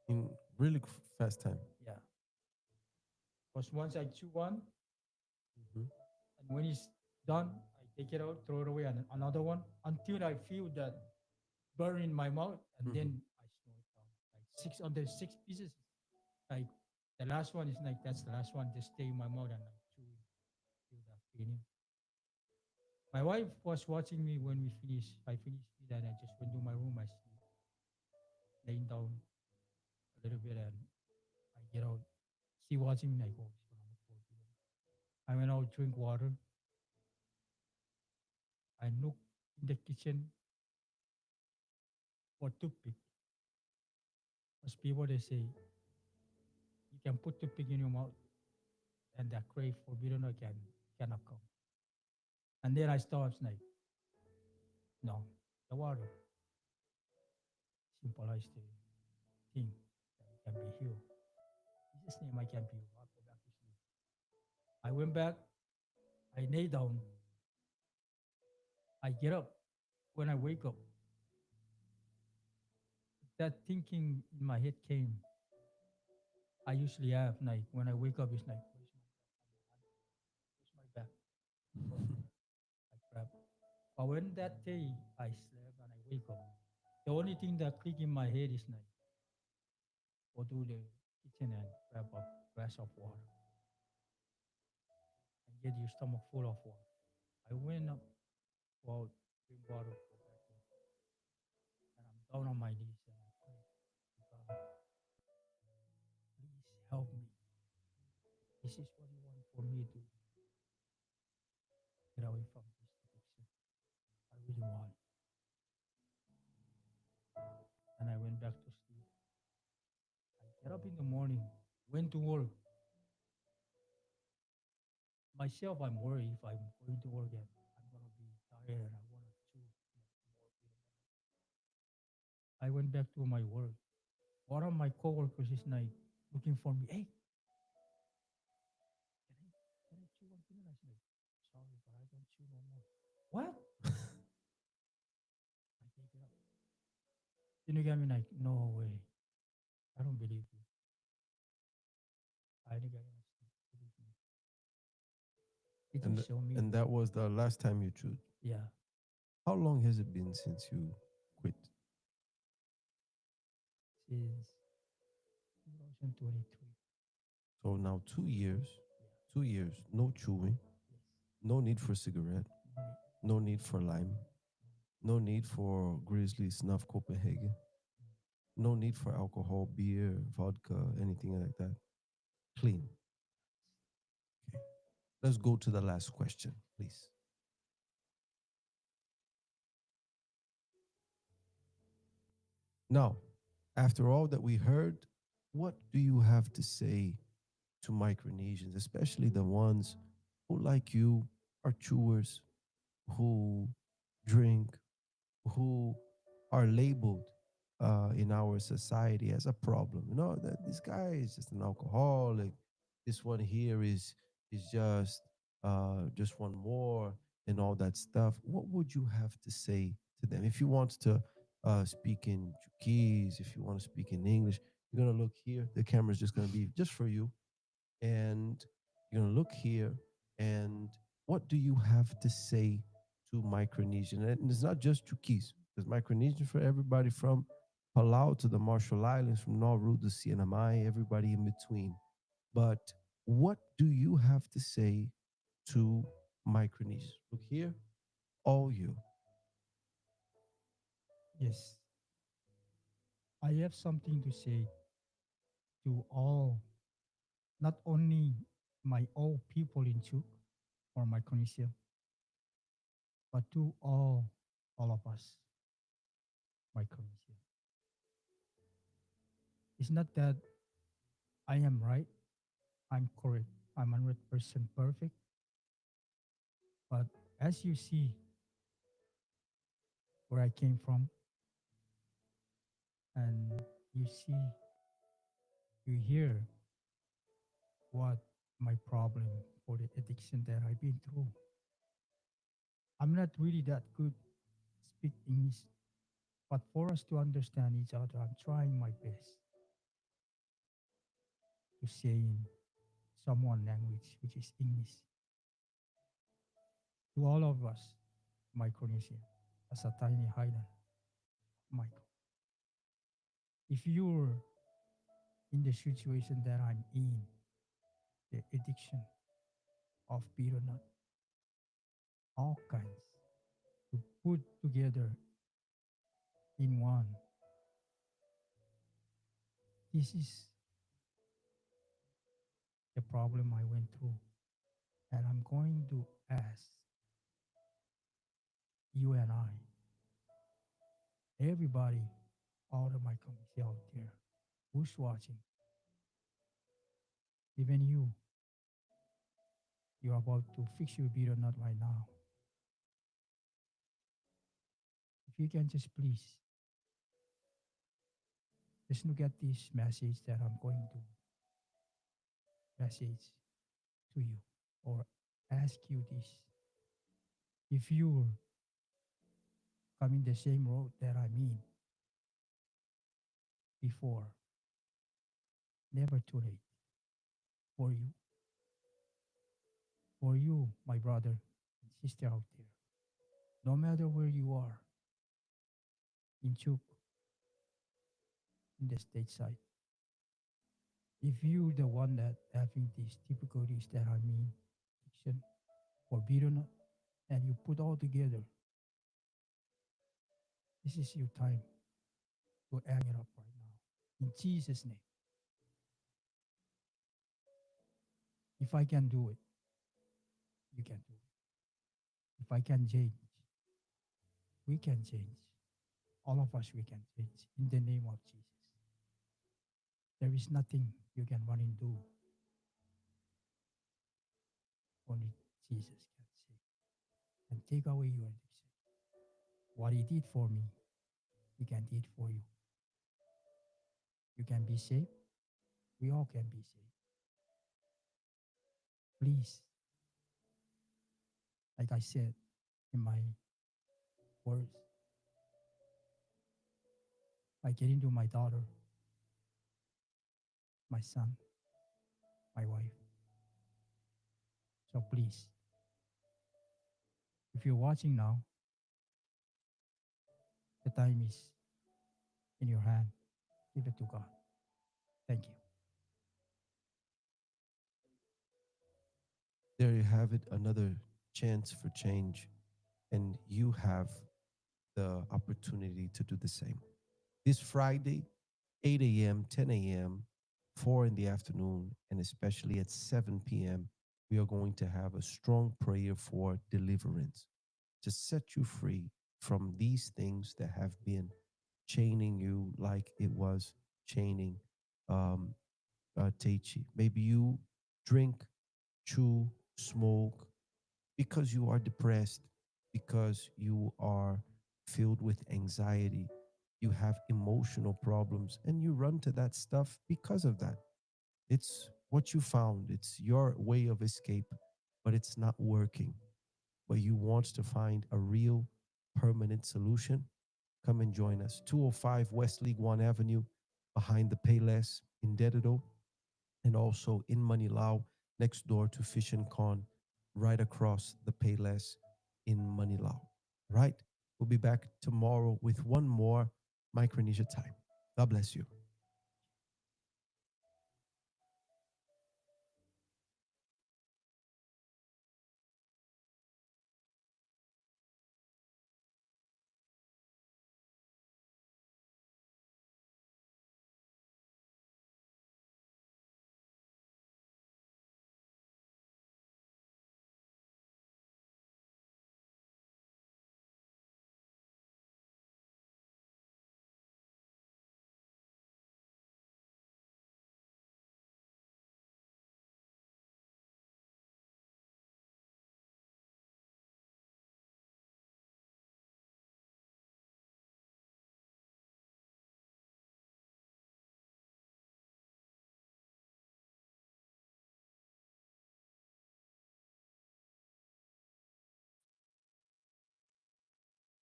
In really fast time. Yeah, because once I chew one, Mhm. and when it's done, I take it out, throw it away, and another one until I feel that burn in my mouth, and Mhm. then I slow it down. Like six on the 6 pieces, like the last one is like that's the last one. Just stay in my mouth and I chew it till that cleaning. My wife was watching me when we finished. I finished it and I just went to my room. I sleep, laying down a little bit and I get out. She watching me. I go, "It's gonna look for you." I went out, drink water. I look in the kitchen for toothpick. Most people they say you can put toothpick in your mouth and that crave for bitterness cannot come. And then I stopped like, no, the water symbolize the thing that it can be healed. In Jesus' name I can be healed. I go back to sleep. I went back, I lay down, I get up. When I wake up, that thinking in my head came. I usually have like when I wake up, it's like, where's my bag? Oh, I grab. But when that day I slept and I wake up, the only thing that click in my head is like, go to the kitchen and grab a glass of water and get your stomach full of water. I went up, go out, drink water, go back in, and I'm down on my knees and I pray, God, please help me. This is what you want for me to get away from this addiction. I really want it. And I went back to sleep. I get up in the morning, went to work. Myself, I'm worried if I'm going to work and I'm gonna be tired and I wanna chew more. I went back to my work. One of my coworkers is like looking for me. Hey, can I chew one thing? And I said, sorry, but I don't chew no more. What? I gave it up. Then you got me like, no way. I don't believe you. I think I gonna believe me. It And just show me. and that was the last time you chewed. Yeah, How long has it been since you quit? since 2023. So now 2 years, Yeah. 2 years, no chewing, Yes. no need for cigarette, No need. no need for lime, no need for Grizzly, Snuff, Copenhagen, no need for alcohol, beer, vodka, anything like that. Clean. Okay. Let's go to the last question, please. Now, after all that we heard, what do you have to say to Micronesians, especially the ones who, like you, are chewers, who drink, who are labeled in our society as a problem? You know that this guy is just an alcoholic. This one here is just one more and all that stuff. What would you have to say to them if you want to speak in Chuquis, if you want to speak in English? You're gonna look here. The camera's just gonna be just for you, and you're gonna look here. And what do you have to say to Micronesian? And it's not just Chuquis, because Micronesian for everybody from Palau to the Marshall Islands, from Nauru to CNMI, everybody in between. But what do you have to say to Micronesians? Look here, all you. Yes. I have something to say to all, not only my old people in Chuk or Micronesia, but to all of us, Micronesia. It's not that I am right, I'm correct, I'm 100% perfect, but as you see where I came from, and you see, you hear what my problem for the addiction that I've been through. I'm not really that good speak English, but for us to understand each other, I'm trying my best to say in someone language, which is English. To all of us, Micronesia, as a tiny island, Michael, if you're in the situation that I'm in, the addiction of bitter nut, all kinds to put together in one. This is the problem I went through. And I'm going to ask you and everybody, all of my community out there, who's watching, even you, you're about to fix your beer or not right now. If you can just please, just look at this message that I'm going to message to you or ask you this. If you're coming the same road that I'm in before, never too late for you. For you, my brother and sister out there, no matter where you are, in Chuk, in the stateside, if you're the one that having these difficulties that I mean, addiction or bitterness, and you put all together, this is your time to hang it up right now. In Jesus' name. If I can do it, you can do it. If I can change, we can change. All of us, we can change in the name of Jesus. There is nothing you can run and do. Only Jesus can save and take away your addiction. What he did for me, he can do it for you. You can be saved. We all can be saved. Please, like I said in my words, by getting to my daughter, my son, my wife. So please, if you're watching now, the time is in your hand. Give it to God. Thank you. There you have it, another chance for change. And you have the opportunity to do the same. This Friday, 8 a.m., 10 a.m., 4 in the afternoon, and especially at 7 p.m., we are going to have a strong prayer for deliverance to set you free from these things that have been chaining you like it was chaining um, Teichi. Maybe you drink, chew, smoke because you are depressed, because you are filled with anxiety, you have emotional problems, and you run to that stuff because of that. It's what you found, it's your way of escape, but it's not working. But you want to find a real permanent solution. Come and join us. 205 West League One Avenue, behind the Payless in Dededo, and also in Manilao, next door to Fish and Con, right across the Payless in Manilao. Right? We'll be back tomorrow with one more Micronesia time. God bless you.